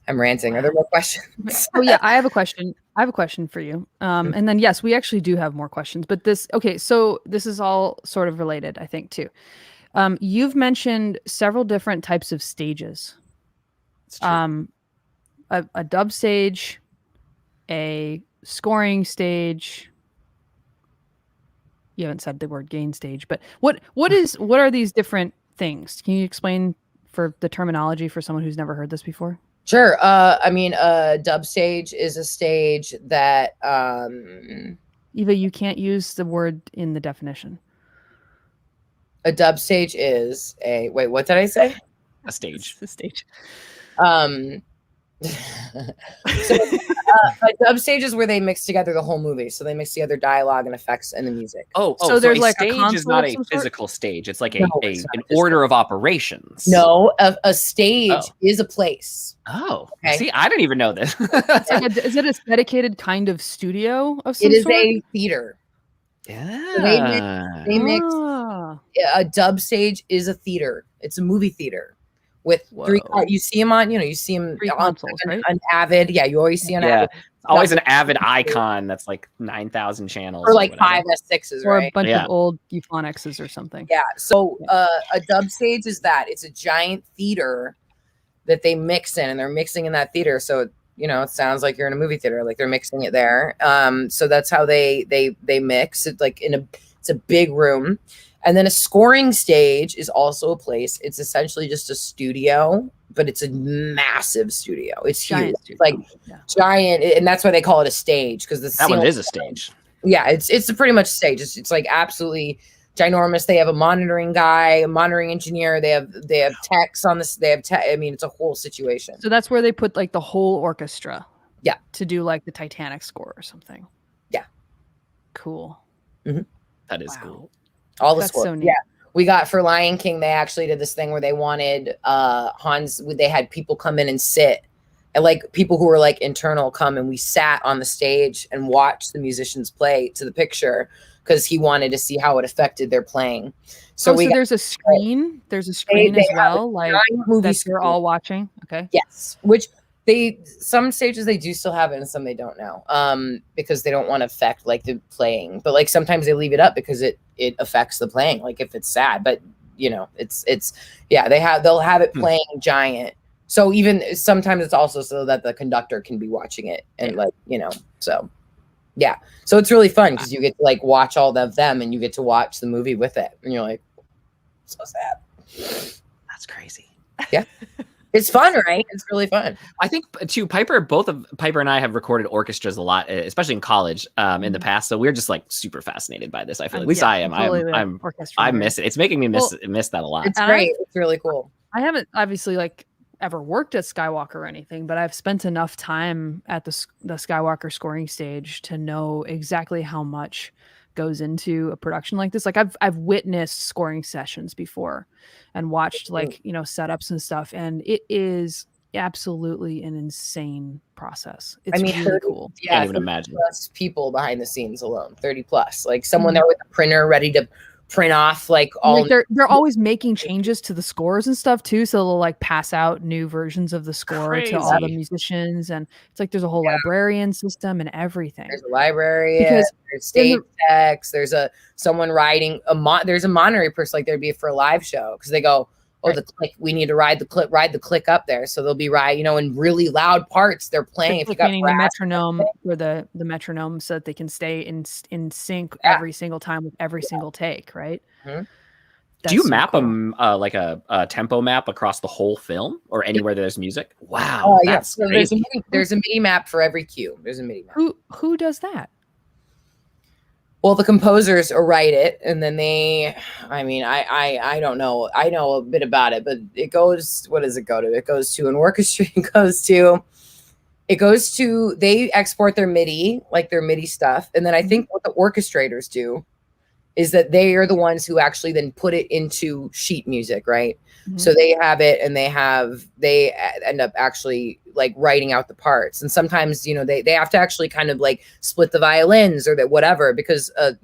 C: I'm ranting. Are there more questions?
D: Oh yeah, I have a question. I have a question for you. And then yes, we actually do have more questions. But so this is all sort of related, I think, too. You've mentioned several different types of stages. A dub stage, a scoring stage. You haven't said the word gain stage, but what are these different things? Can you explain for the terminology for someone who's never heard this before?
C: Sure. I mean, a dub stage is a stage that
D: Eva, you can't use the word in the definition.
C: A dub stage is wait, what did I say?
B: A stage.
D: The stage.
C: So a dub stage is where they mix together the whole movie. So they mix together dialogue and effects and the music.
D: So there's like a
B: stage is not a physical stage. It's like an order of operations.
C: No, a stage is a place.
B: Oh, okay. See, I didn't even know this.
D: Is it a dedicated kind of studio of some
C: sort? It is a theater.
B: Yeah.
C: So they mix a dub stage is a theater. It's a movie theater. With three, you see them on, you see them
D: three consoles, right?
C: An Avid. Yeah, you always see an Avid.
B: Always an Avid icon that's like 9,000 channels.
C: Or like 5 S6s,
D: or
C: right?
D: a bunch of old Euphonics or something.
C: Yeah. So a dub stage is that. It's a giant theater that they mix in, and they're mixing in that theater. So, it sounds like you're in a movie theater, like they're mixing it there. So that's how they mix it, like it's a big room. And then a scoring stage is also a place. It's essentially just a studio, but it's a massive studio. It's giant huge, like giant, and that's why they call it a stage because that
B: one is a stage.
C: Yeah, it's pretty much a stage. It's like absolutely ginormous. They have a monitoring guy, a monitoring engineer. They have techs on this. I mean, it's a whole situation.
D: So that's where they put like the whole orchestra.
C: Yeah,
D: to do like the Titanic score or something.
C: Yeah,
D: cool.
C: Mm-hmm.
B: That is cool.
C: All the scores. So yeah. We got for Lion King, they actually did this thing where they wanted Hans, they had people come in and sit. And like people who were like internal come, and we sat on the stage and watched the musicians play to the picture because he wanted to see how it affected their playing. So
D: there's a screen. There's a screen as well, like that you're all watching. Okay.
C: Yes. Which some stages they do still have it and some they don't now. Because they don't want to affect like the playing. But like sometimes they leave it up because it affects the playing, like if it's sad. But they'll have it playing giant. So even sometimes it's also so that the conductor can be watching it and so yeah. So it's really fun because you get to like watch all of them and you get to watch the movie with it. And you're like, so sad.
B: That's crazy.
C: Yeah. It's fun, right? It's really fun.
B: I think too, both of Piper and I have recorded orchestras a lot, especially in college in the past. So we're just like super fascinated by this. I feel at least I am. I miss it. It's making me miss that a lot.
C: It's great. It's really cool.
D: I haven't obviously ever worked at Skywalker or anything, but I've spent enough time at the Skywalker scoring stage to know exactly how much goes into a production like this. Like I've witnessed scoring sessions before and watched setups and stuff, and it is absolutely an insane process. It's really cool.
C: Yeah,
B: can't even imagine.
C: Plus people behind the scenes alone, 30 plus, like someone there with a printer ready to print off like all.
D: Like they're always making changes to the scores and stuff too, so they'll like pass out new versions of the score to all the musicians, and it's like there's a whole librarian system and everything.
C: There's a library, there's stage techs, there's someone writing there's a monitoring person, like there'd be for a live show because they go, the click, we need to ride the click up there, so they'll be in really loud parts they're playing. If you got
D: the metronome or the metronome so that they can stay in sync every single time with every single take, right?
B: Do you
D: so
B: map
D: cool.
B: like a tempo map across the whole film or anywhere that there's music? Wow,
C: Oh yeah.
B: that's
C: So
B: crazy.
C: there's a MIDI map for every cue. There's a MIDI map.
D: Who does that?
C: Well, the composers write it, and then I don't know. I know a bit about it, but it goes. What does it go to? It goes to an orchestra. It goes to. They export their MIDI, like their MIDI stuff, and then I think what the orchestrators do is that they are the ones who actually then put it into sheet music, right?
D: Mhm.
C: So they have it, and they end up actually like writing out the parts. And sometimes, they have to actually kind of like split the violins or that whatever, because a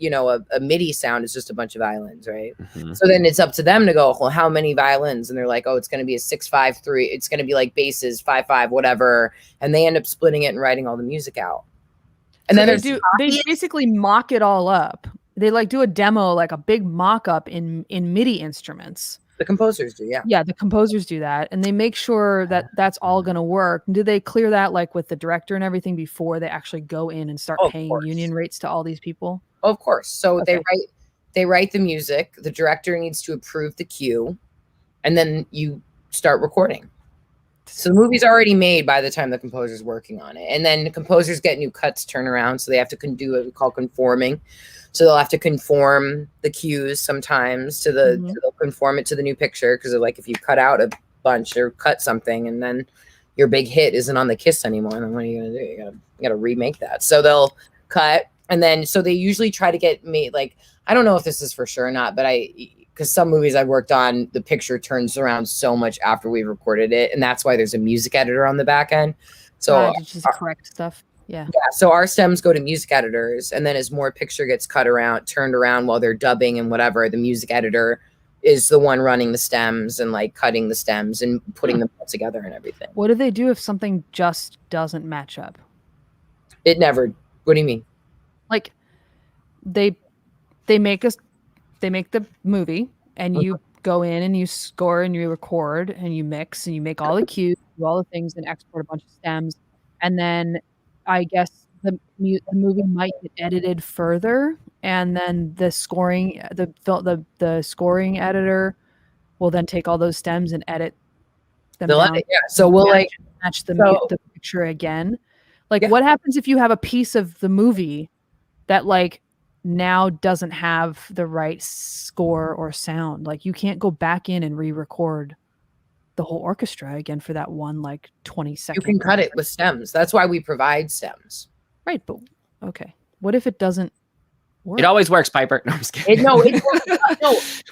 C: MIDI sound is just a bunch of violins, right?
B: Mhm.
C: So then it's up to them to go, well, how many violins? And they're like, oh, it's going to be a 6-5-3. It's going to be like basses 5-5, whatever. And they end up splitting it and writing all the music out. And then
D: they basically mock it all up. They like do a demo, like a big mock-up in MIDI instruments.
C: the composers do, yeah.
D: Yeah, the composers do that, and they make sure that that's all going to work. Do they clear that like with the director and everything before they actually go in and start paying union rates to all these people?
C: Of course. So
D: Okay.
C: they write the music. The director needs to approve the cue, and then you start recording. So the movie's already made by the time the composer's working on it, and then the composers get new cuts turn around, so they have to do what we call conforming. So they'll have to conform the cues sometimes to they'll conform it to the new picture, because like if you cut out a bunch or cut something and then your big hit isn't on the kiss anymore, then what are you gonna do? You gotta remake that. So they'll cut, and then so they usually try to get made, like, I don't know if this is for sure or not, but because some movies I've worked on, the picture turns around so much after we've recorded it, and that's why there's a music editor on the back end. So
D: just correct stuff. Yeah.
C: So our stems go to music editors, and then as more picture gets turned around while they're dubbing and whatever, the music editor is the one running the stems and like cutting the stems and putting them all together and everything.
D: What do they do if something just doesn't match up?
C: It never. What do you mean?
D: Like they make the movie, and you go in and you score and you record and you mix and you make all the cues, do all the things, and export a bunch of stems, and then I guess the movie might get edited further, and then the scoring editor will then take all those stems and edit them down.
C: So we'll
D: match the picture again. Like, what happens if you have a piece of the movie that like now doesn't have the right score or sound? Like, you can't go back in and re-record the whole orchestra again for that one like 20 seconds.
C: You can cut it with stems. That's why we provide stems.
D: Right, but okay. What if it doesn't work?
B: It always works, Piper. No, I'm just kidding.
C: No,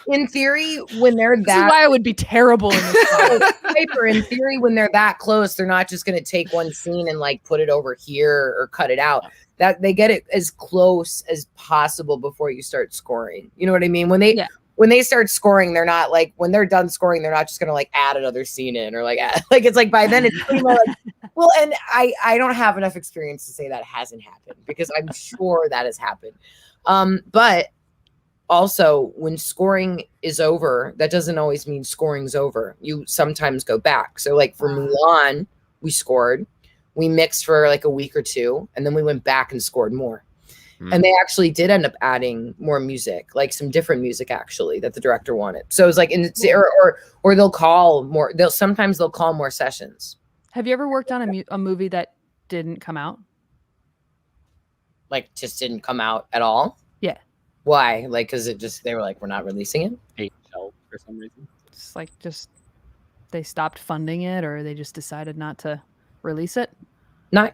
C: in theory, when they're
D: this is why I would be terrible in this.
C: Piper, in theory, when they're that close, they're not just going to take one scene and like put it over here or cut it out. That they get it as close as possible before you start scoring. You know what I mean? When they start scoring, they're not like, when they're done scoring, they're not just going to like add another scene in or like it's like by then it's pretty much like, well, and I don't have enough experience to say that hasn't happened, because I'm sure that has happened. But also when scoring is over, that doesn't always mean scoring's over. You sometimes go back. So like for Mulan, we scored, we mixed for like a week or two, and then we went back and scored more. And they actually did end up adding more music, like some different music actually that the director wanted. So it was like, or they'll call more. Sometimes they'll call more sessions.
D: Have you ever worked on a movie that didn't come out?
C: Like just didn't come out at all?
D: Yeah.
C: Why? Like, because they were like, we're not releasing it.
B: For some reason.
D: It's like they stopped funding it, or they just decided not to release it.
C: Not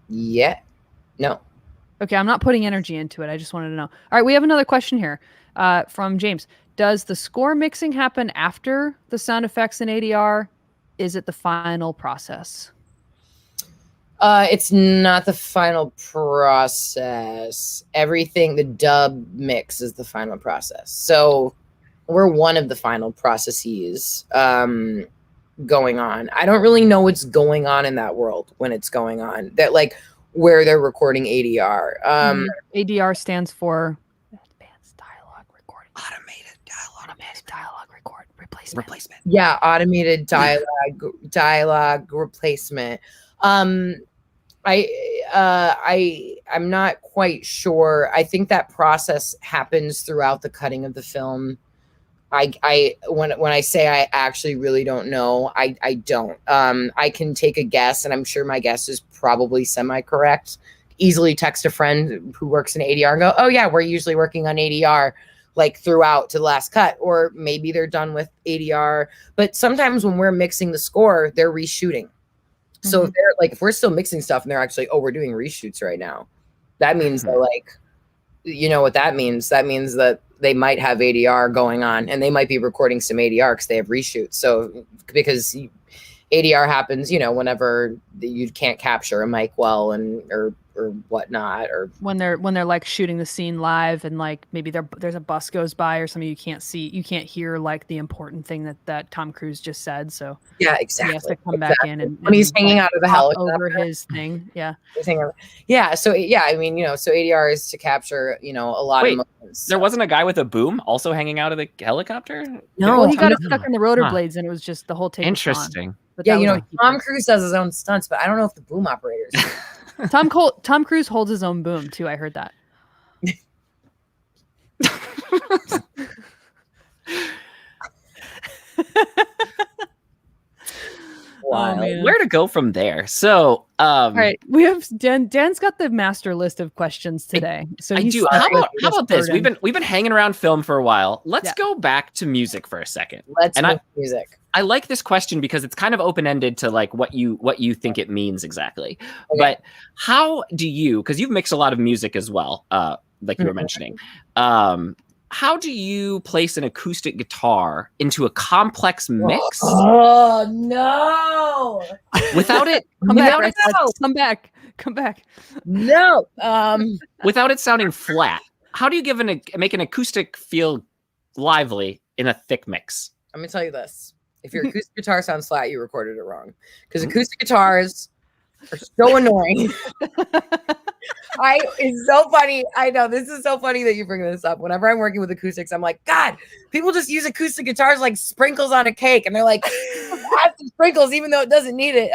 C: yet. No.
D: Okay, I'm not putting energy into it. I just wanted to know. All right, we have another question here from James. Does the score mixing happen after the sound effects and ADR? Is it the final process?
C: It's not the final process. Everything, the dub mix is the final process. So we're one of the final processes going on. I don't really know what's going on in that world when it's going on. That like where they're recording ADR.
D: ADR stands for Advanced Dialogue Recording.
B: Automated
D: dialogue record replacement.
C: Yeah, automated dialogue replacement. I'm not quite sure. I think that process happens throughout the cutting of the film. when I say I actually really don't know, I don't. I can take a guess, and I'm sure my guess is probably semi-correct. Easily text a friend who works in ADR and go, oh yeah, we're usually working on ADR like throughout to the last cut, or maybe they're done with ADR. But sometimes when we're mixing the score, they're reshooting. So if they're like, if we're still mixing stuff and they're actually, oh, we're doing reshoots right now, that means they're like, you know what that means? That means that they might have ADR going on, and they might be recording some ADR because they have reshoots. So because ADR happens, you know, whenever you can't capture a mic well, and or whatnot, or
D: when they're like shooting the scene live, and like maybe there's a bus goes by or something, you can't hear like the important thing that Tom Cruise just said. So
C: yeah, exactly.
D: He has to come back in and
C: when he's hanging out of the helicopter
D: over his thing. Yeah.
C: Yeah. So yeah, I mean, you know, so ADR is to capture, you know, a lot of moments.
B: There wasn't a guy with a boom also hanging out of the helicopter?
C: No,
D: well, he got stuck in the rotor blades, and it was just the whole take.
B: Interesting.
D: But
C: yeah, you know, Tom Cruise does his own stunts, but I don't know if the boom operators.
D: Tom Cruise holds his own boom too. I heard that.
B: Wow. Where to go from there? So,
D: all right, we have Dan's got the master list of questions today. So
B: I do. How about this? We've been hanging around film for a while. Let's go back to music for a second.
C: Music.
B: I like this question because it's kind of open-ended to like what you think it means exactly. Okay. But how do you, because you've mixed a lot of music as well, like you were mentioning, how do you place an acoustic guitar into a complex mix?
C: Oh no!
B: Without it,
D: come back.
C: No.
B: Without it sounding flat. How do you make an acoustic feel lively in a thick mix?
C: I'm gonna tell you this. If your acoustic guitar sounds flat, you recorded it wrong. Because acoustic guitars are so annoying. It's so funny. I know this is so funny that you bring this up. Whenever I'm working with acoustics, I'm like, God, people just use acoustic guitars like sprinkles on a cake, and they're like, add some sprinkles, even though it doesn't need it.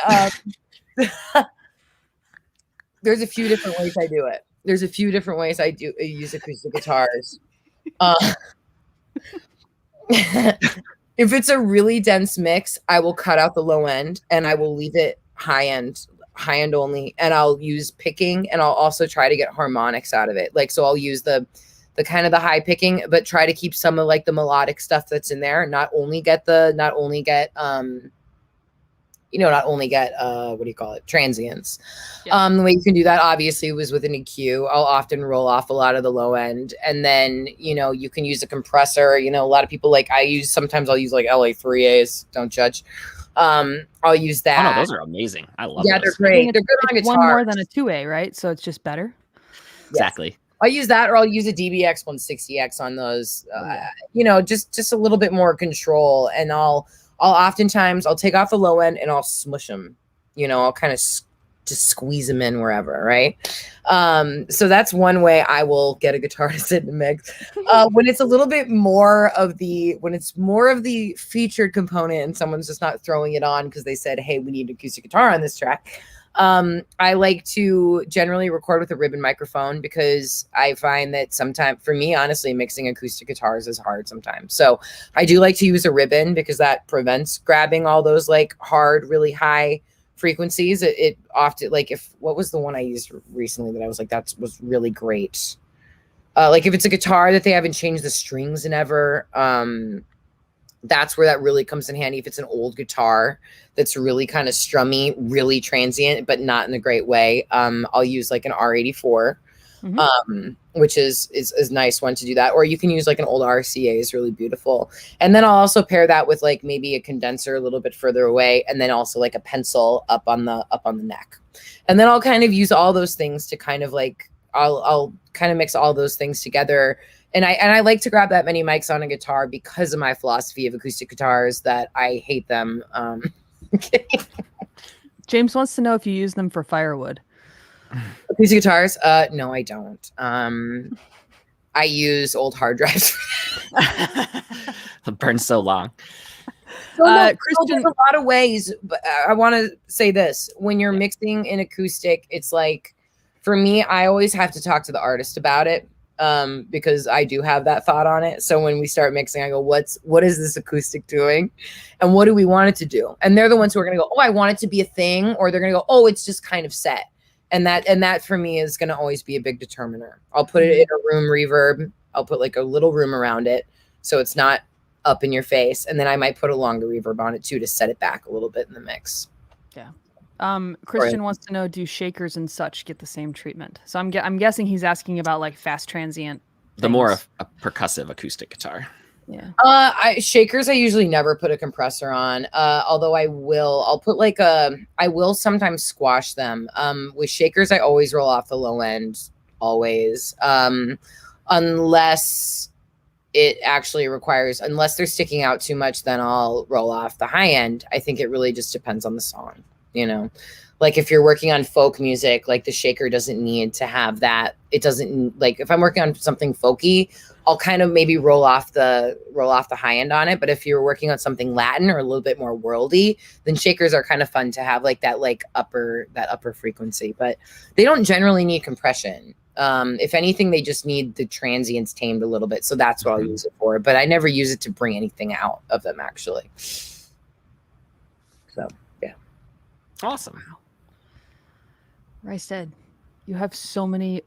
C: There's a few different ways I do it. There's a few different ways I use acoustic guitars. If it's a really dense mix, I will cut out the low end and I will leave it high end only. And I'll use picking, and I'll also try to get harmonics out of it. Like, so I'll use the kind of the high picking, but try to keep some of like the melodic stuff that's in there. Not only get transients. Yeah. The way you can do that obviously was with an EQ. I'll often roll off a lot of the low end, and then, you know, you can use a compressor. You know, a lot of people like sometimes I'll use like LA3As, don't judge. I'll use that.
B: Oh no, those are amazing. I love those.
C: Yeah, they're great. They're good on guitar.
D: One more than a 2A, right? So it's just better.
B: Exactly.
C: Yes. I'll use that, or I'll use a DBX 160X on those. You know, just a little bit more control, and I'll oftentimes take off the low end and I'll smush them. You know, I'll kind of just squeeze them in wherever, right? So that's one way I will get a guitar to sit in the mix. When it's a little bit more of the featured component and someone's just not throwing it on because they said, hey, we need an acoustic guitar on this track. I like to generally record with a ribbon microphone, because I find that sometimes, for me, honestly, mixing acoustic guitars is hard sometimes. So I do like to use a ribbon because that prevents grabbing all those like hard, really high frequencies. It often, like, what was the one I used recently that I was like, that was really great. Like if it's a guitar that they haven't changed the strings in ever, that's where that really comes in handy. If it's an old guitar that's really kind of strummy, really transient, but not in a great way, I'll use like an R84, which is a nice one to do that. Or you can use like an old RCA, is really beautiful. And then I'll also pair that with like maybe a condenser a little bit further away, and then also like a pencil up on the neck. And then I'll kind of use all those things to kind of like, I'll kind of mix all those things together. And I like to grab that many mics on a guitar because of my philosophy of acoustic guitars, that I hate them.
D: James wants to know if you use them for firewood.
C: Acoustic guitars? No, I don't. I use old hard drives.
B: It burns so long.
C: So no, Christian, there's a lot of ways, but I want to say this. When you're mixing in acoustic, it's like, for me, I always have to talk to the artist about it. because I do have that thought on it. So when we start mixing, I go, what is this acoustic doing? And what do we want it to do? And they're the ones who are going to go, oh, I want it to be a thing. Or they're going to go, oh, it's just kind of set. And that for me is going to always be a big determiner. I'll put it in a room reverb. I'll put like a little room around it, so it's not up in your face. And then I might put a longer reverb on it too, to set it back a little bit in the mix.
D: Yeah. Christian wants to know, do shakers and such get the same treatment? So I'm guessing he's asking about like fast transient things.
B: The more a percussive acoustic guitar.
D: Yeah.
C: Shakers, I usually never put a compressor on. Although I will sometimes squash them. With shakers, I always roll off the low end, always. Unless it actually requires, unless they're sticking out too much, then I'll roll off the high end. I think it really just depends on the song, you know. Like if you're working on folk music, like the shaker doesn't need to have that. It doesn't, like if I'm working on something folky, I'll kind of maybe roll off the high end on it. But if you're working on something Latin or a little bit more worldy, then shakers are kind of fun to have, like that upper frequency. But they don't generally need compression. If anything, they just need the transients tamed a little bit. So that's what I'll use it for. But I never use it to bring anything out of them, actually. So yeah.
B: Awesome.
D: Reistad, you have so many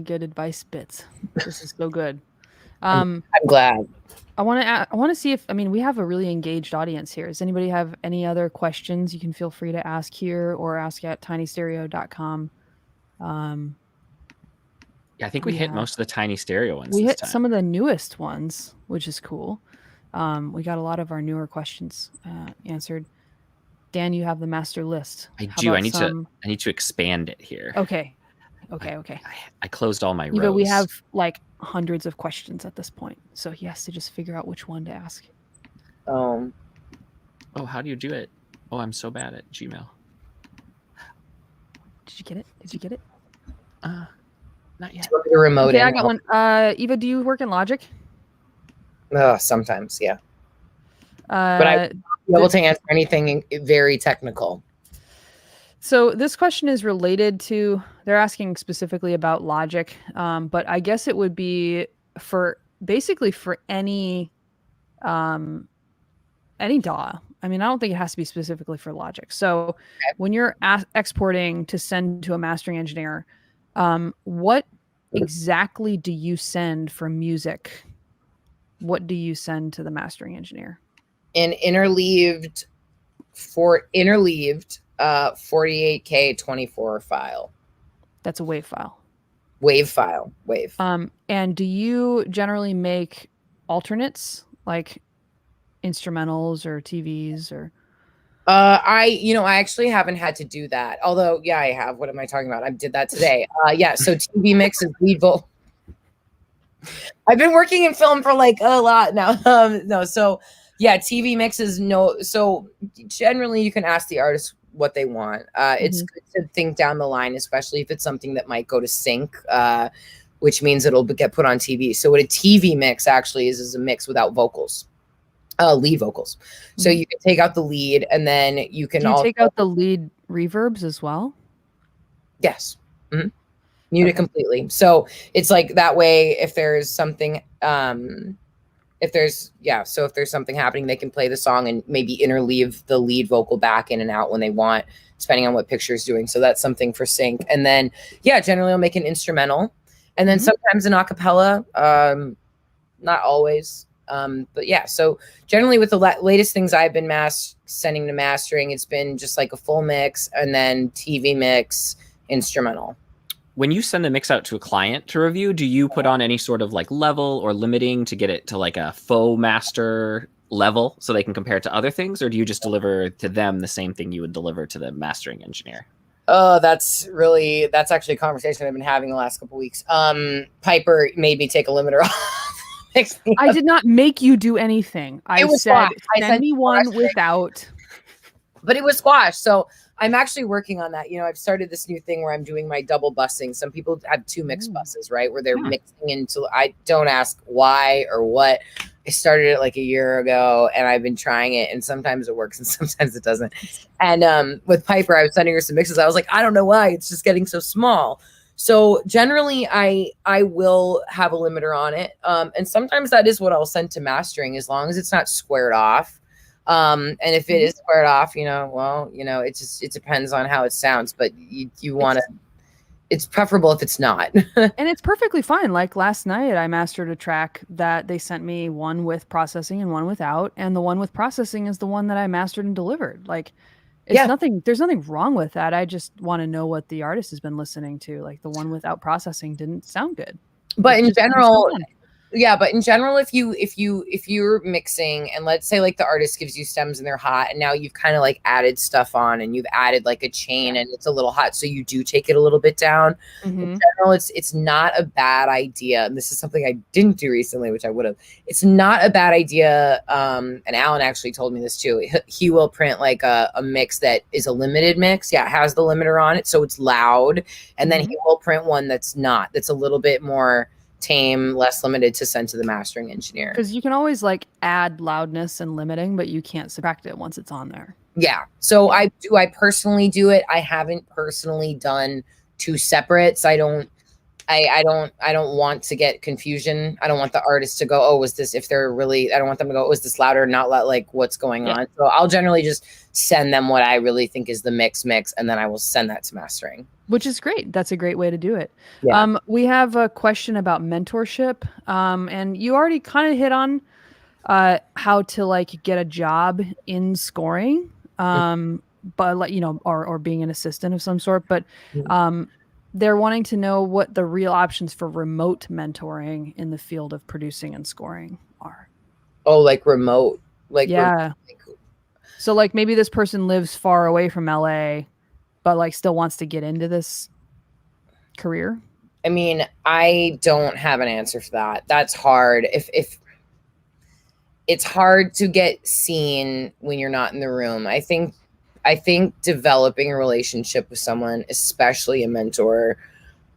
D: good advice bits. This is so good.
C: I'm glad.
D: I want to see if, we have a really engaged audience here. Does anybody have any other questions? You can feel free to ask here or ask at tinystereo.com.
B: Yeah, I think we hit most of the Tiny Stereo ones.
D: We hit some of the newest ones, which is cool. We got a lot of our newer questions answered. Dan, you have the master list.
B: I do. I need to expand it here.
D: Okay.
B: I closed all my rows.
D: But we have like hundreds of questions at this point, so he has to just figure out which one to ask.
B: Oh, how do you do it? Oh, I'm so bad at Gmail.
D: Did you get it?
B: Not yet.
C: The remote.
D: Okay, I got one. Eva, do you work in Logic?
C: Sometimes, yeah. But I won't be able to answer anything very technical.
D: So this question is related to, they're asking specifically about Logic, but I guess it would be for any DAW. I don't think it has to be specifically for Logic. So when you're exporting to send to a mastering engineer, what exactly do you send for music? What do you send to the mastering engineer?
C: An interleaved 48K 24 file.
D: That's a WAV file.
C: WAV.
D: And do you generally make alternates, like instrumentals or TVs or?
C: I actually haven't had to do that. Although, yeah, I have. What am I talking about? I did that today. So TV mix is lead vocal. I've been working in film for like a lot now. So yeah, TV mixes. So generally you can ask the artist what they want. It's good to think down the line, especially if it's something that might go to sync, which means it'll get put on TV. So what a TV mix actually is a mix without vocals. Lead vocals. So you can take out the lead, and then you can
D: also take out the lead reverbs as well.
C: Yes. Mute it completely. So it's like that way, if there's something, if there's something happening, they can play the song and maybe interleave the lead vocal back in and out when they want, depending on what picture is doing. So that's something for sync. And then, generally I'll make an instrumental, and then sometimes an acapella, not always. But yeah, so generally with the latest things I've been sending to mastering, it's been just like a full mix and then TV mix, instrumental.
B: When you send the mix out to a client to review, do you put on any sort of like level or limiting to get it to like a faux master level so they can compare it to other things? Or do you just deliver to them the same thing you would deliver to the mastering engineer?
C: Oh, that's actually a conversation I've been having the last couple of weeks. Piper made me take a limiter off.
D: I did not make you do anything. I said, send me one without.
C: But it was squash. So I'm actually working on that. I've started this new thing where I'm doing my double bussing. Some people have two mix buses, right? Where they're mixing into, I don't ask why or what. I started it like a year ago and I've been trying it, and sometimes it works and sometimes it doesn't. And with Piper, I was sending her some mixes. I was like, I don't know why. It's just getting so small. So generally I will have a limiter on it. And sometimes that is what I'll send to mastering, as long as it's not squared off. And if it is squared off, well, it depends on how it sounds, but you want to, it's preferable if it's not.
D: And it's perfectly fine. Like last night, I mastered a track that they sent me, one with processing and one without. And the one with processing is the one that I mastered and delivered. Like, there's nothing wrong with that. I just want to know what the artist has been listening to. Like the one without processing didn't sound good.
C: But in general, if you're mixing, and let's say like the artist gives you stems and they're hot, and now you've kind of like added stuff on, and you've added like a chain and it's a little hot, so you do take it a little bit down. In general, it's not a bad idea. And this is something I didn't do recently, which I would have. It's not a bad idea. And Alan actually told me this too. He will print like a mix that is a limited mix. Yeah, it has the limiter on it, so it's loud. And then he will print one that's not. That's a little bit more tame, less limited, to send to the mastering engineer.
D: Because you can always like add loudness and limiting, but you can't subtract it once it's on there.
C: Yeah. So I personally do it. I haven't personally done two separates. I don't want to get confusion. I don't want the artist to go, oh, was this, if they're really, I don't want them to go, oh, was this louder? Not like what's going on. So I'll generally just send them what I really think is the mix, and then I will send that to mastering.
D: Which is great. That's a great way to do it.
C: Yeah.
D: We have a question about mentorship. And you already kind of hit on how to like get a job in scoring, but like, or being an assistant of some sort. But they're wanting to know what the real options for remote mentoring in the field of producing and scoring are.
C: Oh, like remote. Like,
D: yeah. So like maybe this person lives far away from LA, but like still wants to get into this career.
C: I mean, I don't have an answer for that. That's hard. If it's hard to get seen when you're not in the room. I think developing a relationship with someone, especially a mentor,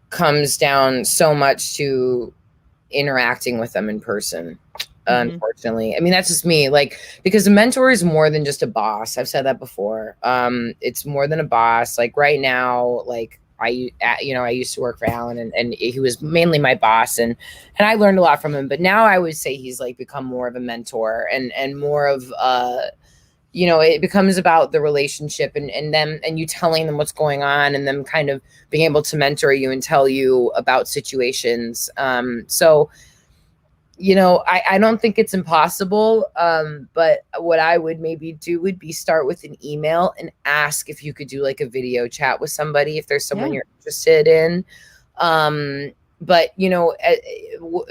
C: comes down so much to interacting with them in person. Unfortunately, I mean, that's just me. Like, because a mentor is more than just a boss. I've said that before. It's more than a boss. Like right now, like I used to work for Alan, and he was mainly my boss, and I learned a lot from him. But now I would say he's like become more of a mentor, and more of it becomes about the relationship and them, and you telling them what's going on, and them kind of being able to mentor you and tell you about situations. So I don't think it's impossible. But what I would maybe do would be start with an email and ask if you could do like a video chat with somebody, if there's someone you're interested in. But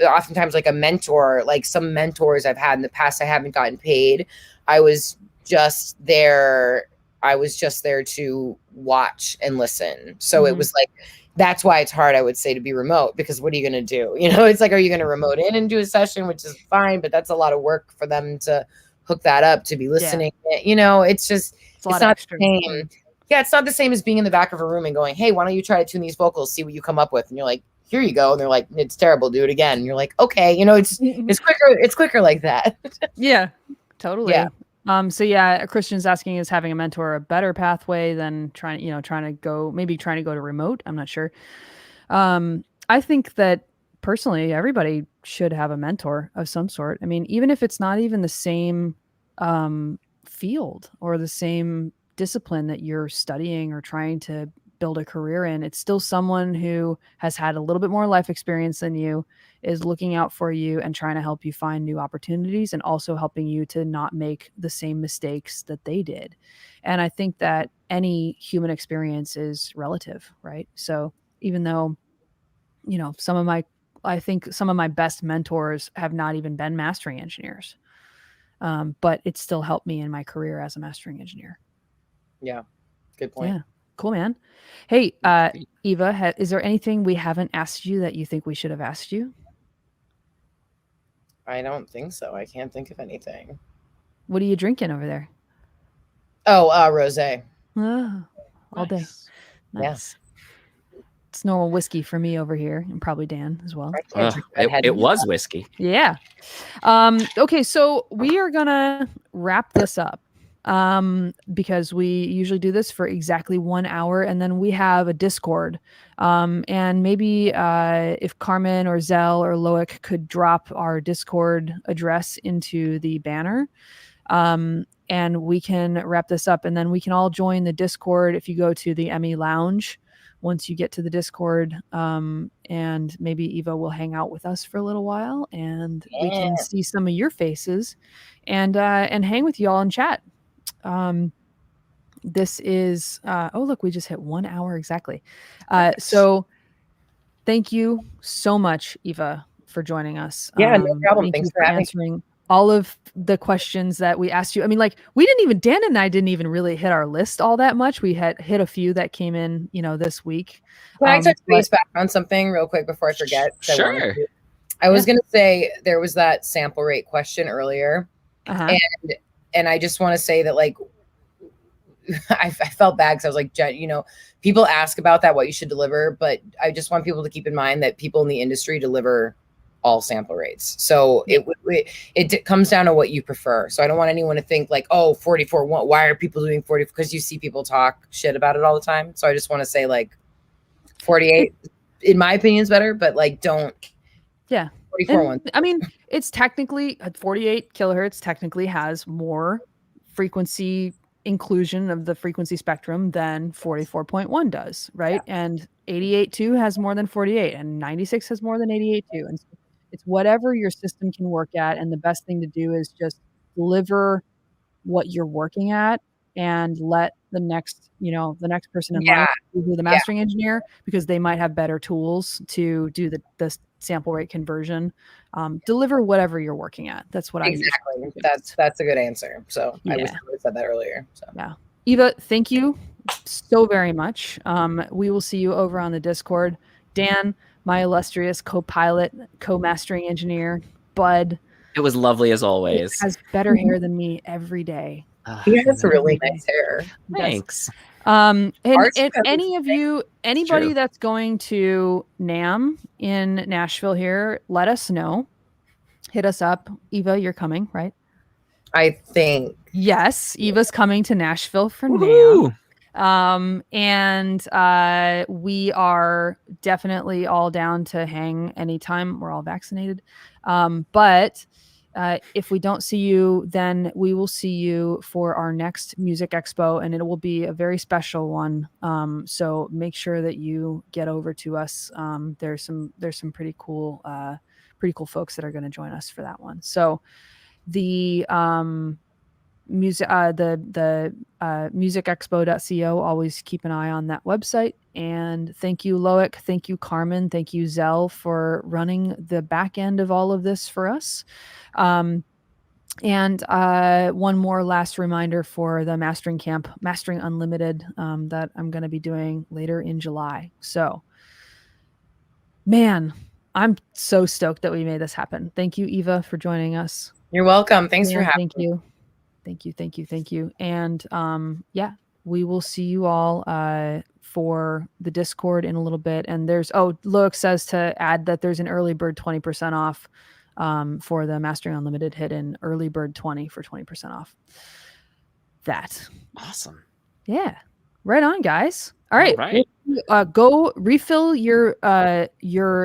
C: oftentimes like a mentor, like some mentors I've had in the past, I haven't gotten paid. I was just there to watch and listen. So it was like, that's why it's hard, I would say, to be remote, because what are you going to do? It's like, are you going to remote in and do a session, which is fine, but that's a lot of work for them to hook that up, to be listening. It's not the same. Yeah. It's not the same as being in the back of a room and going, hey, why don't you try to tune these vocals, see what you come up with? And you're like, here you go. And they're like, it's terrible. Do it again. And you're like, okay, it's quicker. It's quicker like that.
D: Yeah, totally.
C: Yeah.
D: So Christian's asking, is having a mentor a better pathway than trying to go to remote? I'm not sure. I think that personally, everybody should have a mentor of some sort. I mean, even if it's not even the same field or the same discipline that you're studying or trying to build a career in, it's still someone who has had a little bit more life experience than you, is looking out for you and trying to help you find new opportunities, and also helping you to not make the same mistakes that they did. And I think that any human experience is relative, right? So even though, some of my best mentors have not even been mastering engineers, but it still helped me in my career as a mastering engineer.
C: Yeah. Good point.
D: Yeah. Cool, man. Hey, Eva, is there anything we haven't asked you that you think we should have asked you?
C: I don't think so. I can't think of anything.
D: What are you drinking over there?
C: Oh, rosé.
D: Oh, all day.
C: Nice.
D: Yes. It's normal whiskey for me over here, and probably Dan as well.
B: It was whiskey.
D: Yeah. Okay, so we are gonna wrap this up.
A: because we usually do this for exactly 1 hour, and then we have a Discord. And maybe if Carmen or Zell or Loic could drop our Discord address into the banner, and we can wrap this up, and then we can all join the Discord if you go to the Emmy Lounge once you get to the Discord, and maybe Eva will hang out with us for a little while, and we can see some of your faces and hang with y'all and chat. This is oh look, we just hit 1 hour exactly. So thank you so much, Eva, for joining us.
C: Yeah, no problem.
A: Thanks
C: for
A: answering all of the questions that we asked you. I mean, like, Dan and I didn't even really hit our list all that much. We had hit a few that came in, this week.
C: Can I touch base back on something real quick before I forget?
B: Sure.
C: I was going to say there was that sample rate question earlier. And I just want to say that, like, I felt bad because I was like, people ask about that, what you should deliver. But I just want people to keep in mind that people in the industry deliver all sample rates. So it comes down to what you prefer. So I don't want anyone to think like, oh, 44, why are people doing 40? Because you see people talk shit about it all the time. So I just want to say, like, 48, in my opinion, is better, but like, don't.
A: Yeah.
C: 44 ones.
A: I mean, it's technically 48 kilohertz technically has more frequency inclusion of the frequency spectrum than 44.1 does, right? Yeah. And 88.2 has more than 48, and 96 has more than 88.2. And so it's whatever your system can work at, and the best thing to do is just deliver what you're working at and let the next person in line do the mastering engineer, because they might have better tools to do the sample rate conversion. Deliver whatever you're working at. That's what
C: exactly. That's a good answer. So I wish I would have said that earlier. So
A: yeah, Eva, thank you so very much. We will see you over on the Discord. Dan, my illustrious co-pilot, co-mastering engineer, bud.
B: It was lovely as always.
A: Has better hair than me every day.
C: He has really nice hair.
B: Thanks.
A: And anybody that's going to NAMM in Nashville here, let us know. Hit us up. Eva, you're coming, right?
C: I think.
A: Yes, Eva's coming to Nashville for
B: Woo-hoo!
A: NAMM. And we are definitely all down to hang anytime. We're all vaccinated. But if we don't see you, then we will see you for our next music expo, and it will be a very special one. So make sure that you get over to us. There's some pretty cool folks that are going to join us for that one. So the musicexpo.co, always keep an eye on that website. And thank you, Loic, thank you, Carmen, thank you, Zell, for running the back end of all of this for us. And one more last reminder for the mastering camp, Mastering Unlimited, that I'm going to be doing later in July. So, man, I'm so stoked that we made this happen. Thank you, Eva, for joining us.
C: You're welcome. Thanks for having me.
A: Thank you. And we will see you all for the Discord in a little bit. And Loic says to add that there's an early bird 20% off for the Mastering Unlimited. Hit in early bird 20 for 20% off. That.
B: Awesome.
A: Yeah. Right on, guys. All right. Go refill your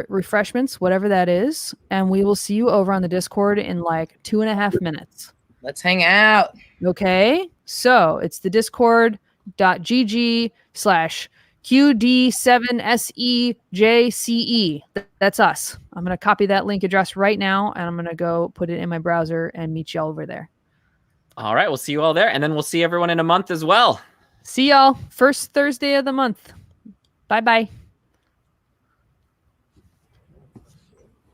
A: refreshments, whatever that is, and we will see you over on the Discord in like 2.5 minutes.
C: Let's hang out.
A: Okay. So it's the discord.gg/QD7SEJCE. That's us. I'm going to copy that link address right now, and I'm going to go put it in my browser and meet y'all over there.
B: All right. We'll see you all there. And then we'll see everyone in a month as well.
A: See y'all first Thursday of the month. Bye-bye.